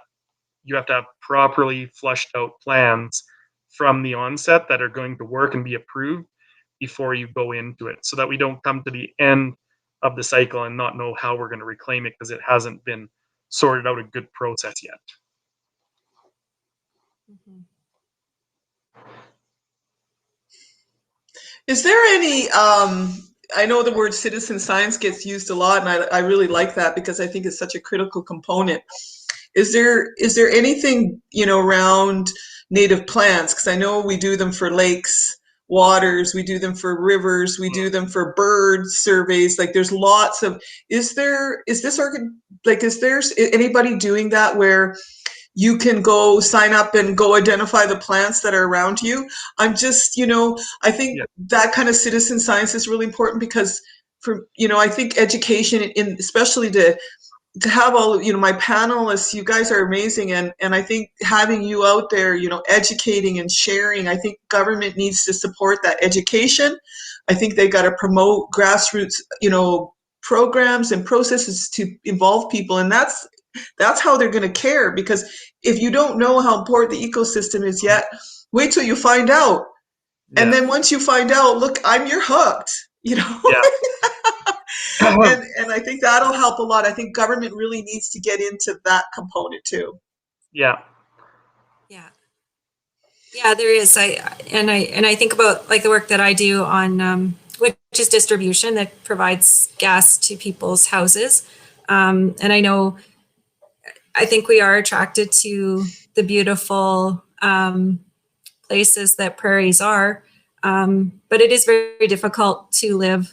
you have to have properly flushed out plans from the onset that are going to work and be approved before you go into it, so that we don't come to the end of the cycle and not know how we're going to reclaim it because it hasn't been sorted out a good process yet. Is there any, I know the word citizen science gets used a lot, and I really like that because I think it's such a critical component. Is there anything, around native plants? Because I know we do them for lakes, waters, we do them for rivers, we do them for bird surveys. Like there's lots of, is there anybody doing that where you can go sign up and go identify the plants that are around you? I'm just, I think that kind of citizen science is really important because I think education especially to have all of, my panelists, you guys are amazing. And I think having you out there, educating and sharing, I think government needs to support that education. I think they got to promote grassroots, programs and processes to involve people. And that's how they're going to care, because if you don't know how important the ecosystem is yet, wait till you find out. Yeah. And then once you find out, look, you're hooked, Yeah. and I think that'll help a lot. I think government really needs to get into that component too. Yeah. Yeah, there is. I think about like the work that I do on which is distribution that provides gas to people's houses. And I think we are attracted to the beautiful places that prairies are, but it is very difficult to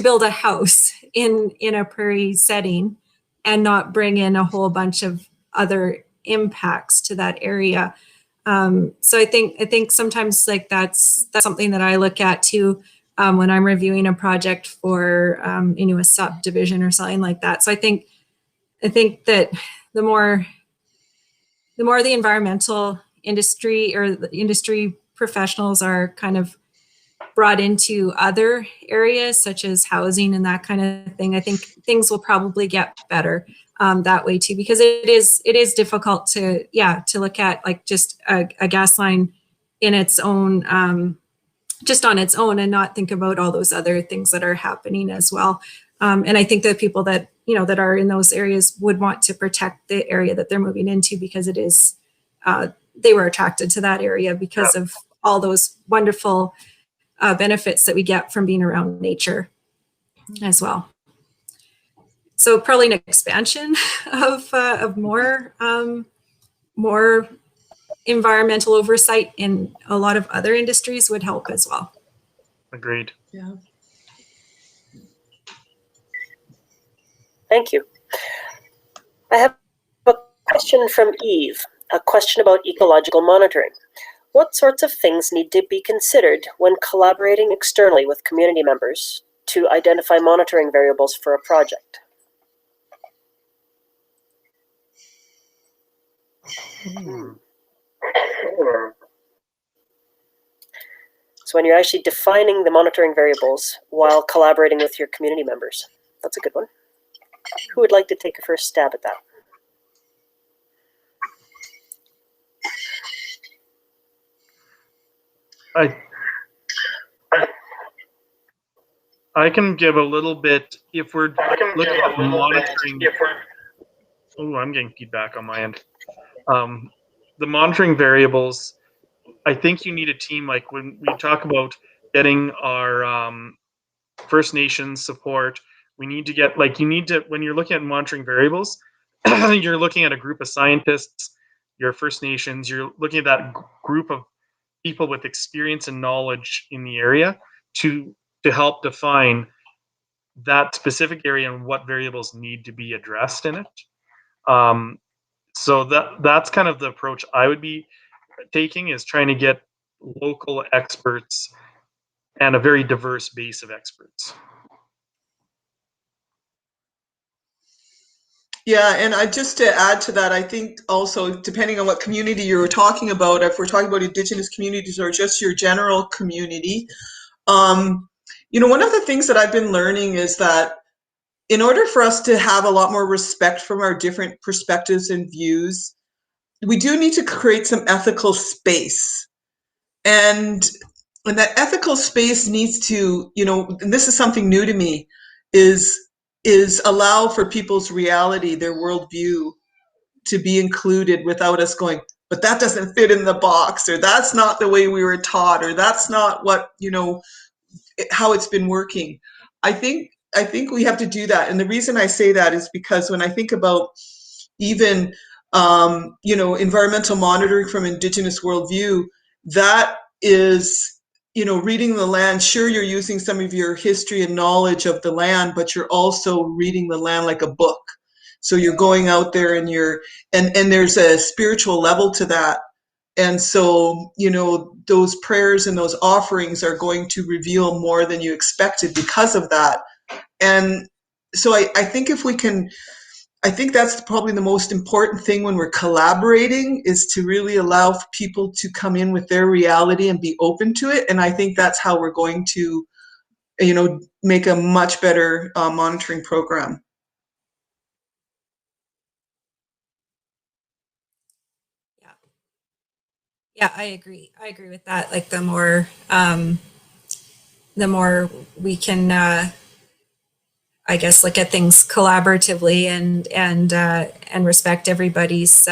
build a house in a prairie setting and not bring in a whole bunch of other impacts to that area. So I think sometimes like that's something that I look at too when I'm reviewing a project for a subdivision or something like that. So I think that the more the environmental industry or the industry professionals are kind of brought into other areas such as housing and that kind of thing, I think things will probably get better that way too, because it is difficult to look at like just a gas line in its own, just on its own, and not think about all those other things that are happening as well. And I think that people that that are in those areas would want to protect the area that they're moving into, because it is they were attracted to that area because of all those wonderful benefits that we get from being around nature as well. So probably an expansion of more environmental oversight in a lot of other industries would help as well. Agreed. Yeah. Thank you. I have a question from Eve, a question about ecological monitoring. What sorts of things need to be considered when collaborating externally with community members to identify monitoring variables for a project? So when you're actually defining the monitoring variables while collaborating with your community members. That's a good one. Who would like to take a first stab at that? I can give a little bit if we're looking at monitoring. Oh, I'm getting feedback on my end. The monitoring variables, I think you need a team. Like when we talk about getting our First Nations support, we need to get, like, you need to, when you're looking at monitoring variables, you're looking at a group of scientists, your First Nations, you're looking at that group of people with experience and knowledge in the area to help define that specific area and what variables need to be addressed in it. So that's kind of the approach I would be taking, is trying to get local experts and a very diverse base of experts. Yeah, and just to add to that, I think also, depending on what community you're talking about, if we're talking about Indigenous communities or just your general community, one of the things that I've been learning is that in order for us to have a lot more respect from our different perspectives and views, we do need to create some ethical space. And that ethical space needs to, and this is something new to me, is allow for people's reality, their worldview, to be included without us going, but that doesn't fit in the box, or that's not the way we were taught, or that's not what, how it's been working. I think we have to do that. And the reason I say that is because when I think about even, environmental monitoring from Indigenous worldview, that is, reading the land. Sure, you're using some of your history and knowledge of the land, but you're also reading the land like a book. So you're going out there and and there's a spiritual level to that. And so, those prayers and those offerings are going to reveal more than you expected because of that. And so I think I think that's probably the most important thing when we're collaborating, is to really allow people to come in with their reality and be open to it. And I think that's how we're going to, make a much better monitoring program. Yeah, I agree. I agree with that. Like the more we can, I guess, look at things collaboratively and respect everybody's,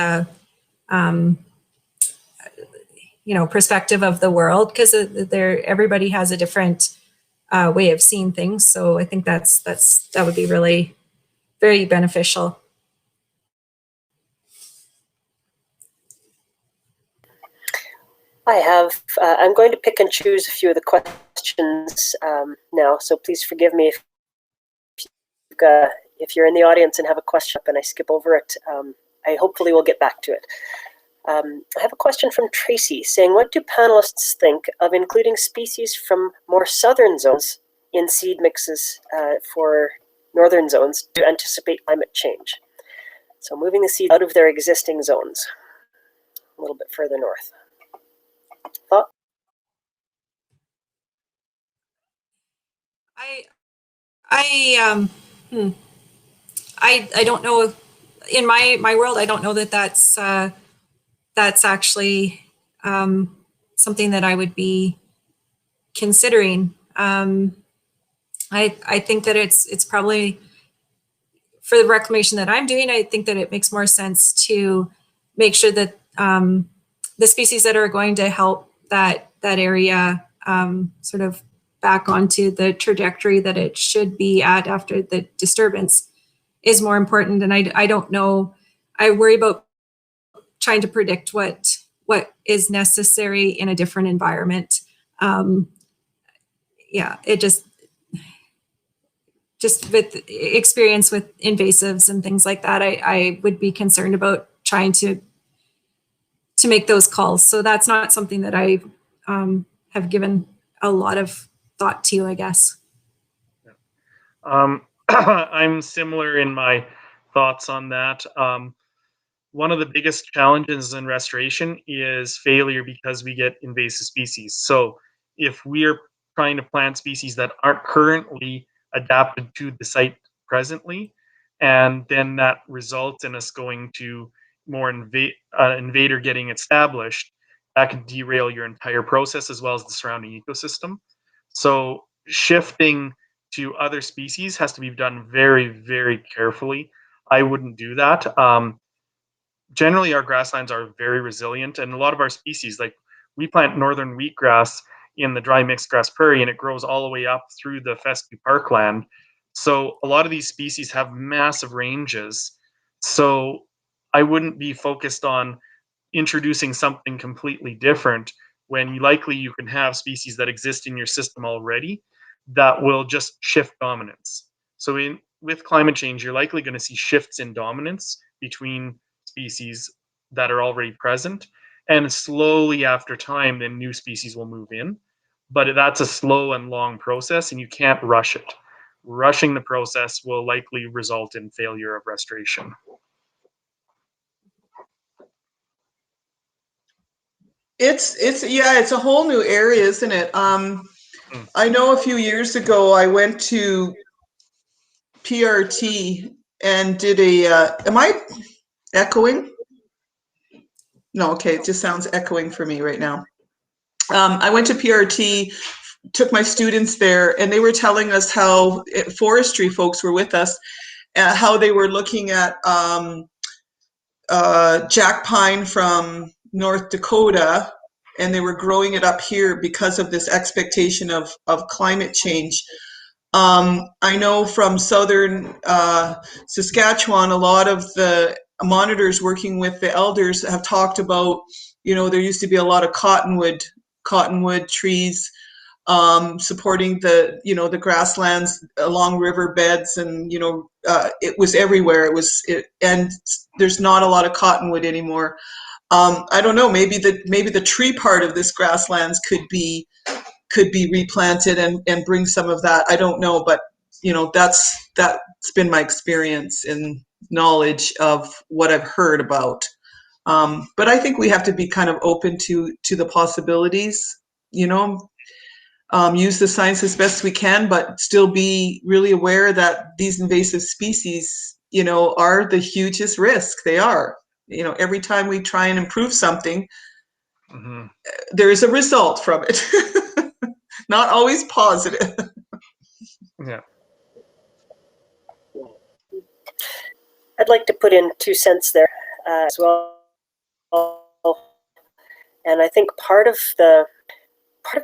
perspective of the world, because everybody has a different way of seeing things. So I think that would be really very beneficial. I'm going to pick and choose a few of the questions now, so please forgive me if you're in the audience and have a question and I skip over it. I hopefully will get back to it. I have a question from Tracy saying, what do panelists think of including species from more southern zones in seed mixes for northern zones to anticipate climate change? So moving the seed out of their existing zones a little bit further north. Thought? I don't know. In my world, I don't know that that's actually something that I would be considering. I think that it's probably, for the reclamation that I'm doing, I think that it makes more sense to make sure that the species that are going to help that area sort of back onto the trajectory that it should be at after the disturbance is more important. And I don't know, I worry about trying to predict what is necessary in a different environment. It just with experience with invasives and things like that, I would be concerned about trying to make those calls. So that's not something that I have given a lot of thought to, I guess. I'm similar in my thoughts on that. One of the biggest challenges in restoration is failure because we get invasive species. So if we are trying to plant species that aren't currently adapted to the site presently, and then that results in us going to more invader getting established, that could derail your entire process as well as the surrounding ecosystem. So shifting to other species has to be done very, very carefully. I wouldn't do that. Generally, our grasslands are very resilient, and a lot of our species, like we plant northern wheatgrass in the dry mixed grass prairie, and it grows all the way up through the fescue parkland. So a lot of these species have massive ranges. So I wouldn't be focused on introducing something completely different when likely you can have species that exist in your system already that will just shift dominance. So with climate change, you're likely going to see shifts in dominance between species that are already present, and slowly after time, then new species will move in. But that's a slow and long process, and you can't rush it. Rushing the process will likely result in failure of restoration. It's a whole new area, isn't it? I know a few years ago I went to PRT and did am I echoing? No, okay, it just sounds echoing for me right now. I went to PRT, took my students there, and they were telling us how forestry folks were with us, how they were looking at jack pine from North Dakota, and they were growing it up here because of this expectation of climate change. I know from southern Saskatchewan, a lot of the monitors working with the elders have talked about, there used to be a lot of cottonwood trees supporting the grasslands along riverbeds, and it was everywhere. And there's not a lot of cottonwood anymore. I don't know. Maybe the tree part of this grasslands could be replanted and bring some of that. I don't know, but that's been my experience and knowledge of what I've heard about. But I think we have to be kind of open to the possibilities. Use the science as best we can, but still be really aware that these invasive species, are the hugest risk. They are. Every time we try and improve something, there is a result from it. Not always positive. Yeah. I'd like to put in 2 cents there as well. And I think part of the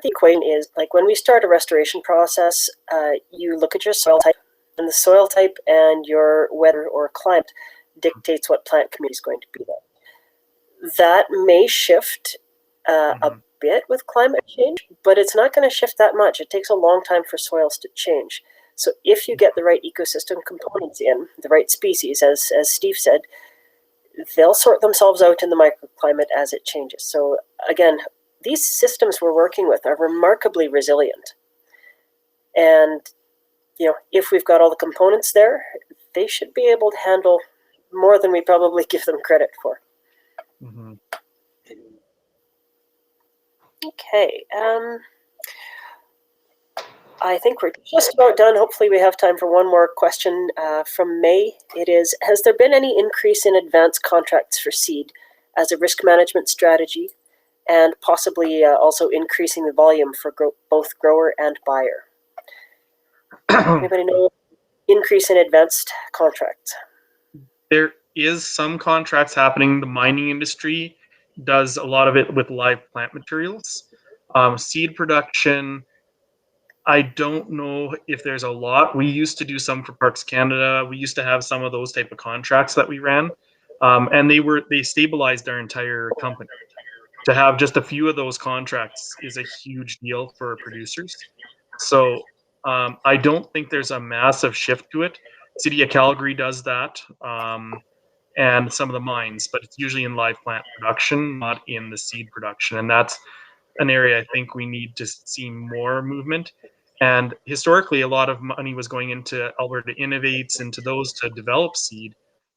equation is, like, when we start a restoration process, you look at your soil type, and the soil type and your weather or climate dictates what plant community is going to be there. That may shift a bit with climate change, but it's not going to shift that much. It takes a long time for soils to change. So if you get the right ecosystem components in, the right species, as Steve said, they'll sort themselves out in the microclimate as it changes. So again, these systems we're working with are remarkably resilient. And if we've got all the components there, they should be able to handle more than we probably give them credit for. Okay. I think we're just about done. Hopefully we have time for one more question from May. It is, has there been any increase in advance contracts for seed as a risk management strategy, and possibly also increasing the volume for both grower and buyer? Anybody know increase in advanced contracts? There is some contracts happening. The mining industry does a lot of it with live plant materials. Seed production, I don't know if there's a lot. We used to do some for Parks Canada. We used to have some of those type of contracts that we ran, and they stabilized our entire company. To have just a few of those contracts is a huge deal for producers. So I don't think there's a massive shift to it. City of Calgary does that, and some of the mines, but it's usually in live plant production, not in the seed production. And that's an area I think we need to see more movement. And historically, a lot of money was going into Alberta Innovates, into those to develop seed.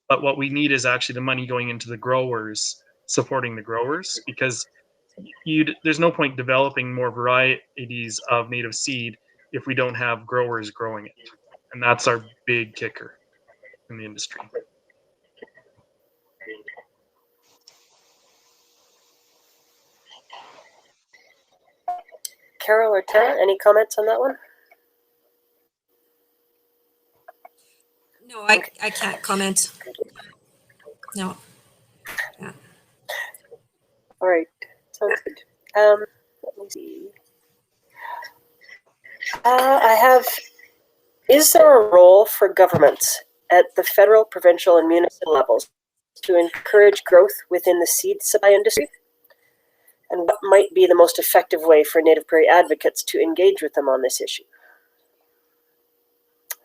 But what we need is actually the money going into the growers, supporting the growers, because there's no point developing more varieties of native seed if we don't have growers growing it. And that's our big kicker in the industry. Carol or Tara, any comments on that one? No, I can't comment. No. Yeah. All right, sounds good. Let me see. Is there a role for governments at the federal, provincial, and municipal levels to encourage growth within the seed supply industry? And what might be the most effective way for Native Prairie advocates to engage with them on this issue?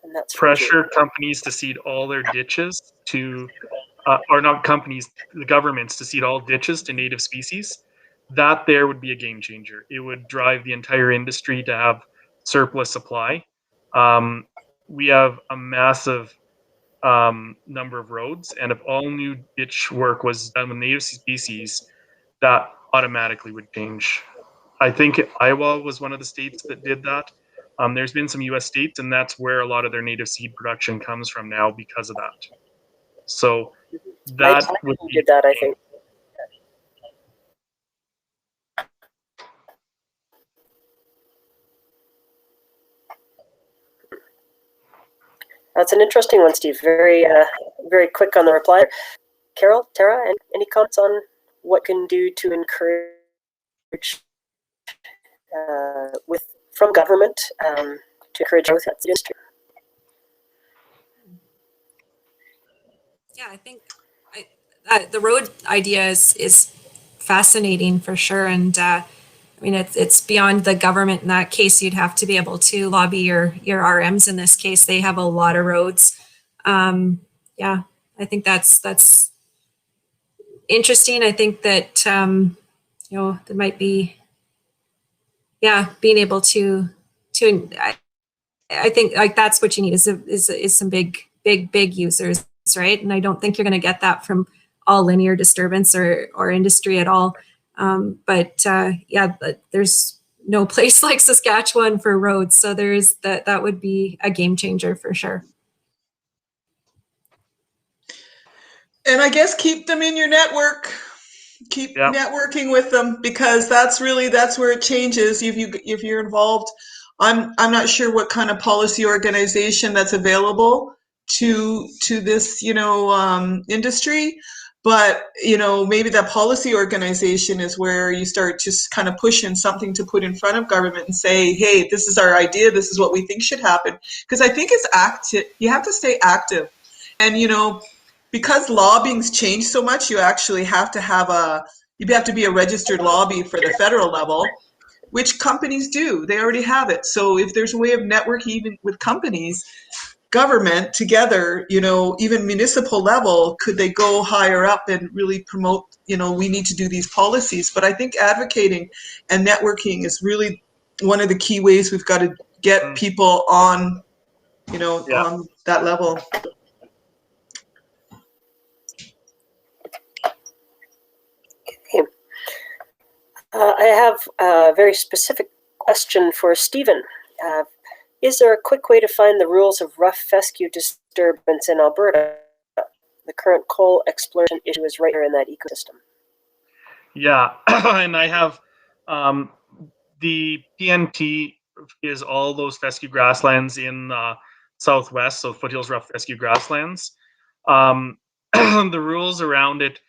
And that's pressure companies to seed all their ditches to, or not companies, the governments to seed all ditches to native species. That there would be a game changer. It would drive the entire industry to have surplus supply. We have a massive number of roads, and if all new ditch work was done with native species, that automatically would change. I think Iowa was one of the states that did that. There's been some U.S. states, and that's where a lot of their native seed production comes from now because of that. So that would be did that, I think. That's an interesting one, Steve. Very, very quick on the reply. Carol, Tara, any comments on what can do to encourage from government to encourage growth at the industry? Yeah, I think the road idea is fascinating for sure, and I mean it's beyond the government. In that case, you'd have to be able to lobby your RMs. In this case, they have a lot of roads. Yeah, I think that's interesting. I think that you know, there might be, yeah, being able to I think like that's what you need is some big users, right? And I don't think you're going to get that from all linear disturbance or industry at all. But yeah, there's no place like Saskatchewan for roads, so there's that would be a game changer for sure. And I guess keep them in your network. Keep networking with them, because that's where it changes. If you're involved, I'm not sure what kind of policy organization that's available to this industry, but maybe that policy organization is where you start just kind of pushing something to put in front of government and say, hey, this is our idea, this is what we think should happen. Because I think it's active. You have to stay active, and because lobbying's changed so much, you actually have to be a registered lobby for the federal level, which companies do. They already have it. So if there's a way of networking even with companies, government together, even municipal level, could they go higher up and really promote, we need to do these policies. But I think advocating and networking is really one of the key ways we've got to get people on, on that level. I have a very specific question for Stephen. Is there a quick way to find the rules of rough fescue disturbance in Alberta? The current coal exploration issue is right here in that ecosystem. Yeah, and I have the PNT is all those fescue grasslands in southwest, so foothills rough fescue grasslands. The rules around it,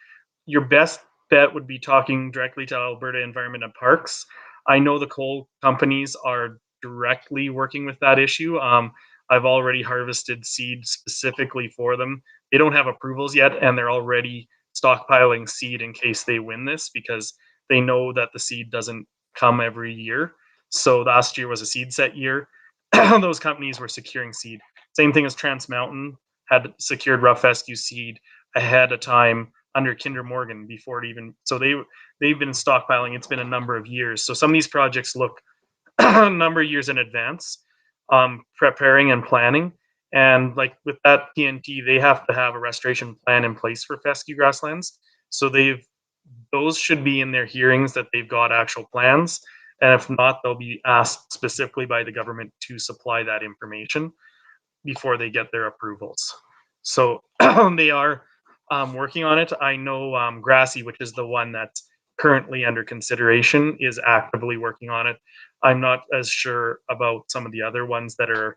your best bet would be talking directly to Alberta Environment and Parks. I know the coal companies are directly working with that issue. I've already harvested seed specifically for them. They don't have approvals yet, and they're already stockpiling seed in case they win this, because they know that the seed doesn't come every year. So last year was a seed set year. Those companies were securing seed. Same thing as Trans Mountain had secured rough fescue seed ahead of time under Kinder Morgan before it even. So they've been stockpiling. It's been a number of years. So some of these projects look a number of years in advance, preparing and planning. And like with that PNT, they have to have a restoration plan in place for fescue grasslands. So those should be in their hearings that they've got actual plans. And if not, they'll be asked specifically by the government to supply that information before they get their approvals. So they are working on it. I know Grassy, which is the one that's currently under consideration, is actively working on it. I'm not as sure about some of the other ones that are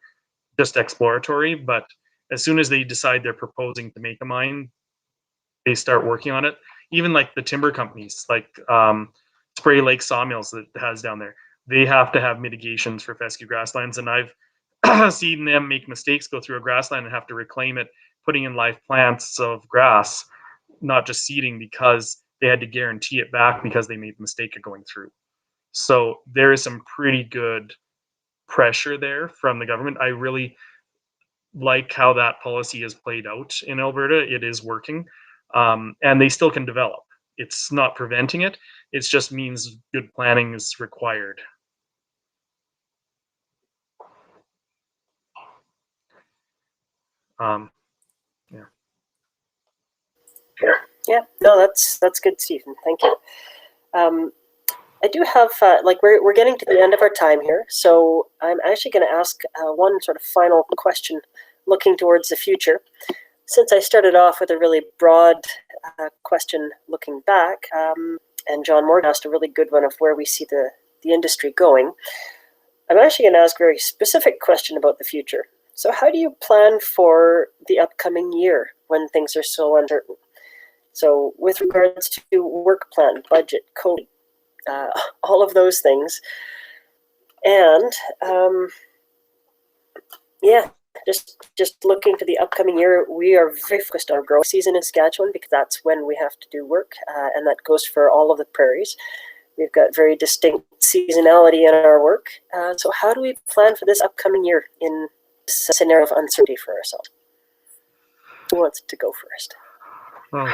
just exploratory, but as soon as they decide they're proposing to make a mine, they start working on it. Even like the timber companies, like Prairie Lake Sawmills that has down there, they have to have mitigations for fescue grasslands. And I've seen them make mistakes, go through a grassland and have to reclaim it, putting in live plants of grass, not just seeding, because they had to guarantee it back because they made the mistake of going through. So there is some pretty good pressure there from the government. I really like how that policy is played out in Alberta. It is working, and they still can develop. It's not preventing it. It just means good planning is required. Yeah. Yeah, no, that's good, Stephen. Thank you. I do have, like, we're getting to the end of our time here, so I'm actually going to ask one sort of final question looking towards the future. Since I started off with a really broad question looking back, and John Morgan asked a really good one of where we see the industry going, I'm actually going to ask a very specific question about the future. So how do you plan for the upcoming year when things are so uncertain? So with regards to work plan, budget, coding, all of those things. And yeah, just looking to the upcoming year, we are very focused on our growing season in Saskatchewan because that's when we have to do work, and that goes for all of the prairies. We've got very distinct seasonality in our work. So how do we plan for this upcoming year in this scenario of uncertainty for ourselves? Who wants to go first? Oh.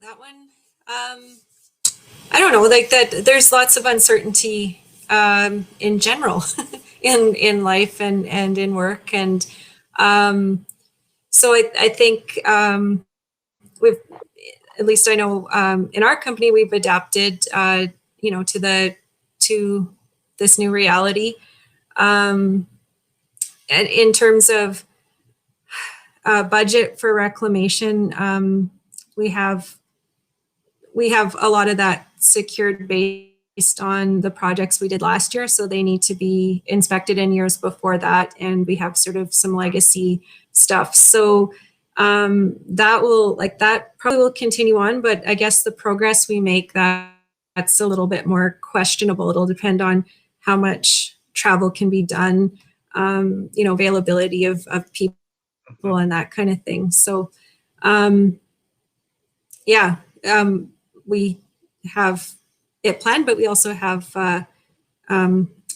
That one, I don't know, like that there's lots of uncertainty in general in life and in work. And so I think we've, at least I know in our company, we've adapted, to this new reality. And in terms of budget for reclamation, we have a lot of that secured based on the projects we did last year. So they need to be inspected in years before that. And we have sort of some legacy stuff. So that probably will continue on, but I guess the progress we make, that's a little bit more questionable. It'll depend on how much travel can be done, availability of people and that kind of thing. So, we have it planned, but we also have,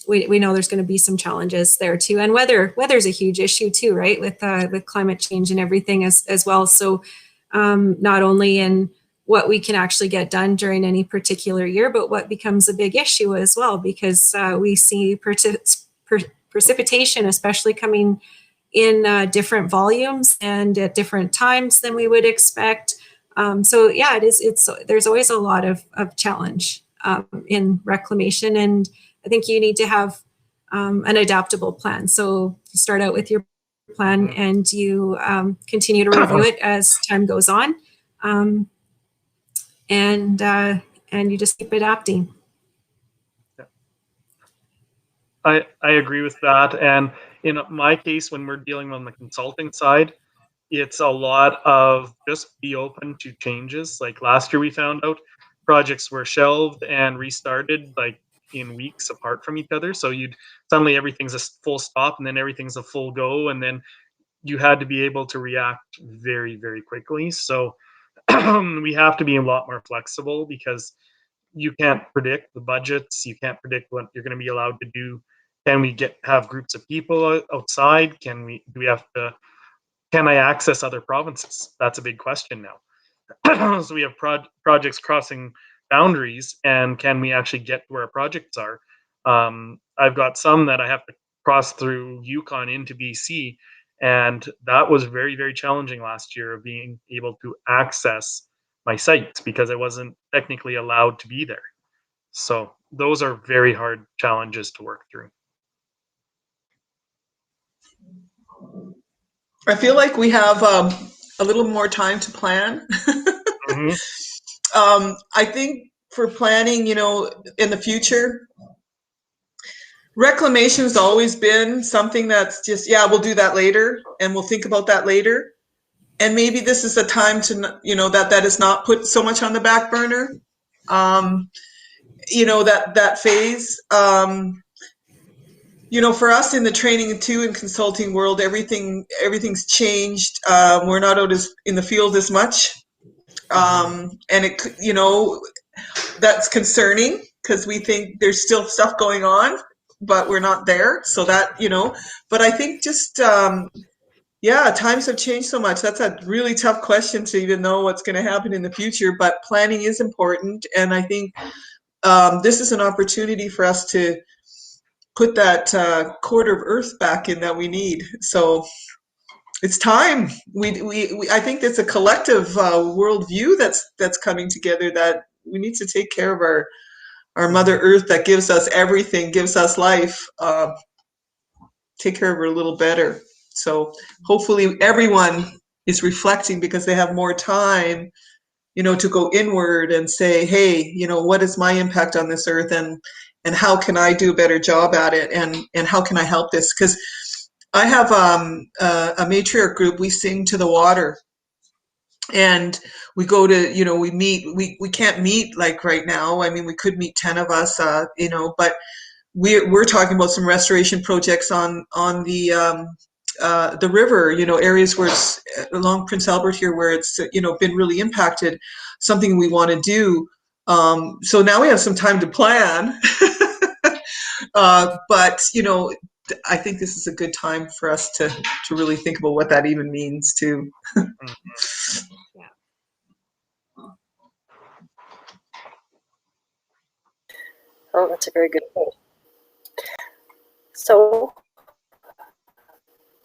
we know there's going to be some challenges there too. And weather's a huge issue too, right? With climate change and everything as well. So not only in what we can actually get done during any particular year, but what becomes a big issue as well, because we see precipitation, especially coming in different volumes and at different times than we would expect. So yeah, there's always a lot of challenge in reclamation, and I think you need to have an adaptable plan. So you start out with your plan and you continue to review it as time goes on, and you just keep adapting. I agree with that. And in my case, when we're dealing on the consulting side, it's a lot of just be open to changes. Like last year, we found out projects were shelved and restarted like in weeks apart from each other. So suddenly everything's a full stop and then everything's a full go. And then you had to be able to react very, very quickly. So we have to be a lot more flexible because you can't predict the budgets. You can't predict what you're going to be allowed to do. Can we have groups of people outside? Can I access other provinces? That's a big question now. So we have projects crossing boundaries, and can we actually get where our projects are? I've got some that I have to cross through Yukon into BC, and that was very, very challenging last year of being able to access my sites because I wasn't technically allowed to be there. So those are very hard challenges to work through. I feel like we have a little more time to plan. Mm-hmm. I think for planning, in the future, reclamation has always been something that's just, we'll do that later and we'll think about that later. And maybe this is a time to, that is not put so much on the back burner. That phase. For us in the training too and consulting world, everything's changed. We're not out in the field as much. And it, that's concerning because we think there's still stuff going on, but we're not there. So that, but I think just, times have changed so much. That's a really tough question to even know what's going to happen in the future, but planning is important. And I think this is an opportunity for us to put that quarter of Earth back in that we need. So it's time. I think it's a collective worldview that's coming together, that we need to take care of our Mother Earth that gives us everything, gives us life. Take care of her a little better. So hopefully everyone is reflecting because they have more time, to go inward and say, hey, what is my impact on this earth, and how can I do a better job at it, and how can I help this? Because I have a matriarch group. We sing to the water, and we go to, we meet. We can't meet like right now. I mean, we could meet 10 of us, but we're talking about some restoration projects on the river, areas where it's along Prince Albert here, where it's, been really impacted, something we want to do. So now we have some time to plan, but, I think this is a good time for us to really think about what that even means too. Yeah. Oh, that's a very good point. So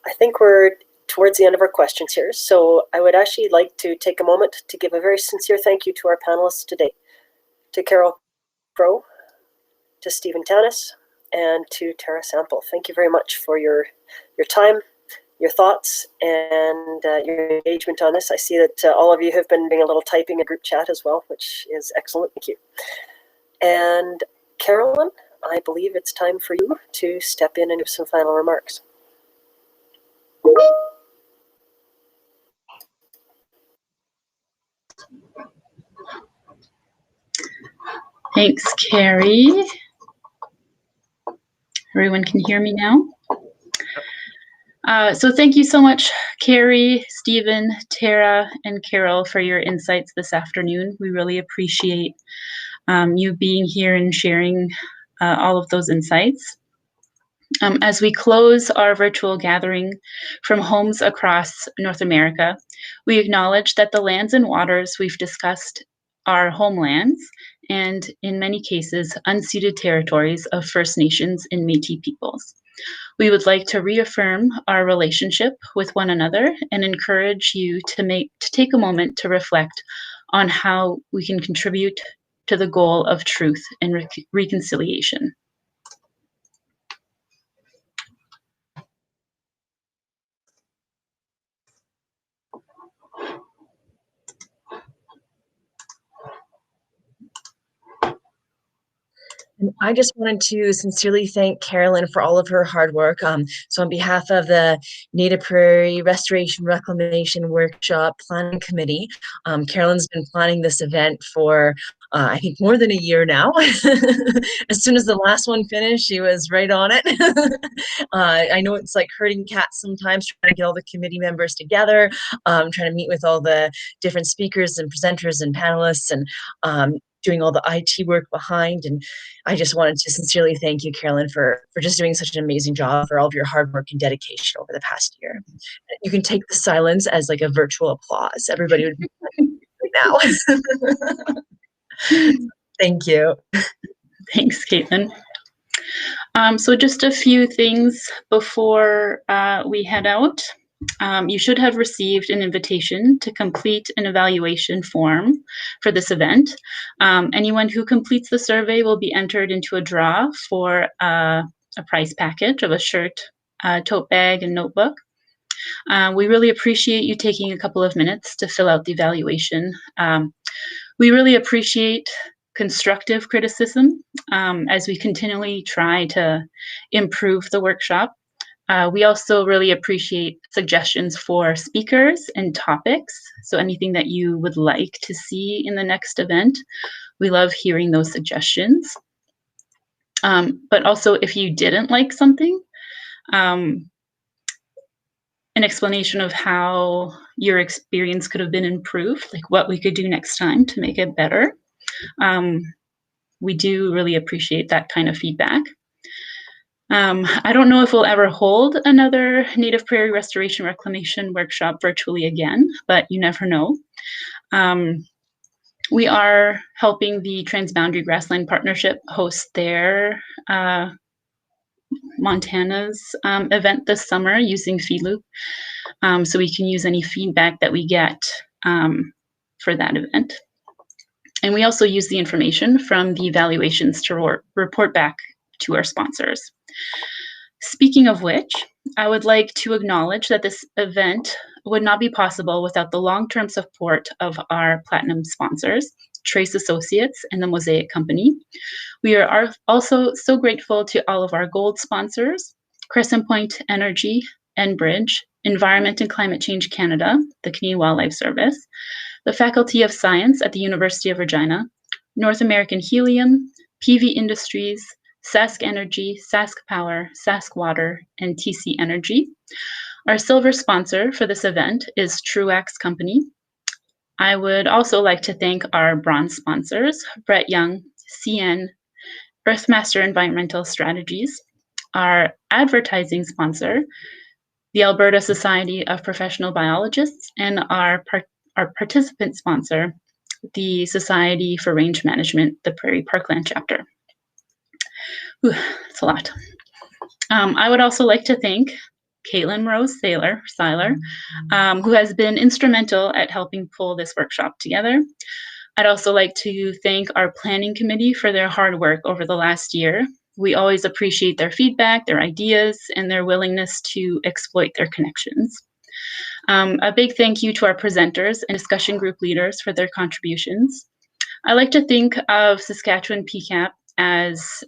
I think we're towards the end of our questions here. So I would actually like to take a moment to give a very sincere thank you to our panelists today, to Carol Crow, to Stephen Tanis, and to Tara Sample. Thank you very much for your time, your thoughts, and your engagement on this. I see that all of you have been doing a little typing in group chat as well, which is excellent. Thank you. And Carolyn, I believe it's time for you to step in and give some final remarks. Thanks, Carrie. Everyone can hear me now? So thank you so much, Carrie, Stephen, Tara, and Carol, for your insights this afternoon. We really appreciate you being here and sharing all of those insights. As we close our virtual gathering from homes across North America, we acknowledge that the lands and waters we've discussed are homelands and, in many cases, unceded territories of First Nations and Métis peoples. We would like to reaffirm our relationship with one another and encourage you to take a moment to reflect on how we can contribute to the goal of truth and reconciliation. And I just wanted to sincerely thank Carolyn for all of her hard work. So on behalf of the Native Prairie Restoration Reclamation Workshop Planning Committee, Carolyn's been planning this event for I think more than a year now. As soon as the last one finished, she was right on it. I know it's like herding cats sometimes, trying to get all the committee members together, trying to meet with all the different speakers and presenters and panelists, and doing all the IT work behind. And I just wanted to sincerely thank you, Carolyn, for just doing such an amazing job, for all of your hard work and dedication over the past year. You can take the silence as like a virtual applause. Everybody would be now. Thank you. Thanks, Caitlin. So just a few things before we head out. You should have received an invitation to complete an evaluation form for this event. Anyone who completes the survey will be entered into a draw for a prize package of a shirt, tote bag, and notebook. We really appreciate you taking a couple of minutes to fill out the evaluation. We really appreciate constructive criticism as we continually try to improve the workshop. We also really appreciate suggestions for speakers and topics. So anything that you would like to see in the next event, we love hearing those suggestions. But also if you didn't like something, an explanation of how your experience could have been improved, like what we could do next time to make it better. We do really appreciate that kind of feedback. I don't know if we'll ever hold another Native Prairie Restoration Reclamation workshop virtually again, but you never know. We are helping the Transboundary Grassland Partnership host their Montana's event this summer using FeedLoop. So we can use any feedback that we get for that event. And we also use the information from the evaluations to report back to our sponsors. Speaking of which, I would like to acknowledge that this event would not be possible without the long-term support of our platinum sponsors, Trace Associates and the Mosaic Company. We are also so grateful to all of our gold sponsors, Crescent Point Energy, Enbridge, Environment and Climate Change Canada, the Canadian Wildlife Service, the Faculty of Science at the University of Regina, North American Helium, PV Industries, Sask Energy, Sask Power, Sask Water, and TC Energy. Our silver sponsor for this event is Truax Company. I would also like to thank our bronze sponsors, Brett Young, CN, Earthmaster Environmental Strategies, our advertising sponsor, the Alberta Society of Professional Biologists, and our participant sponsor, the Society for Range Management, the Prairie Parkland Chapter. Ooh, that's a lot. I would also like to thank Caitlin Rose Seiler, who has been instrumental at helping pull this workshop together. I'd also like to thank our planning committee for their hard work over the last year. We always appreciate their feedback, their ideas, and their willingness to exploit their connections. A big thank you to our presenters and discussion group leaders for their contributions. I like to think of Saskatchewan PCAP as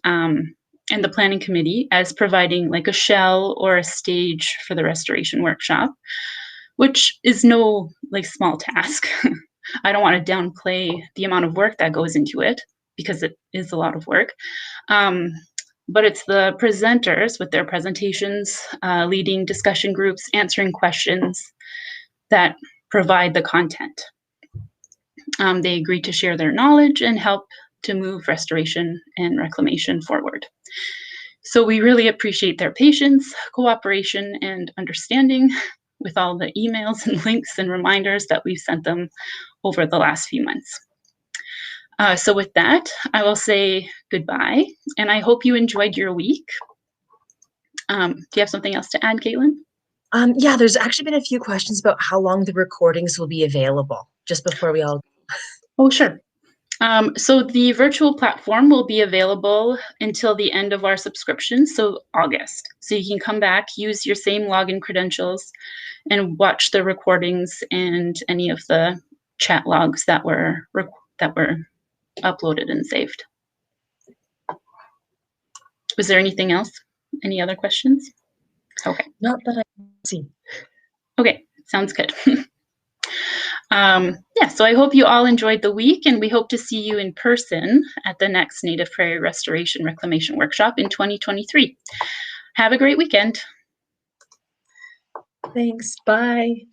and the planning committee as providing like a shell or a stage for the restoration workshop, which is no like small task. I don't want to downplay the amount of work that goes into it because it is a lot of work. But it's the presenters with their presentations, leading discussion groups, answering questions that provide the content. They agree to share their knowledge and help to move restoration and reclamation forward. So we really appreciate their patience, cooperation, and understanding with all the emails and links and reminders that we've sent them over the last few months. So with that, I will say goodbye, and I hope you enjoyed your week. Do you have something else to add, Caitlin? Yeah, there's actually been a few questions about how long the recordings will be available, just before we all. Oh, sure. So the virtual platform will be available until the end of our subscription, so August. So you can come back, use your same login credentials, and watch the recordings and any of the chat logs that were uploaded and saved. Was there anything else? Any other questions? Okay. Not that I can see. Okay, sounds good. Yeah, so I hope you all enjoyed the week, and we hope to see you in person at the next Native Prairie Restoration Reclamation Workshop in 2023. Have a great weekend. Thanks. Bye.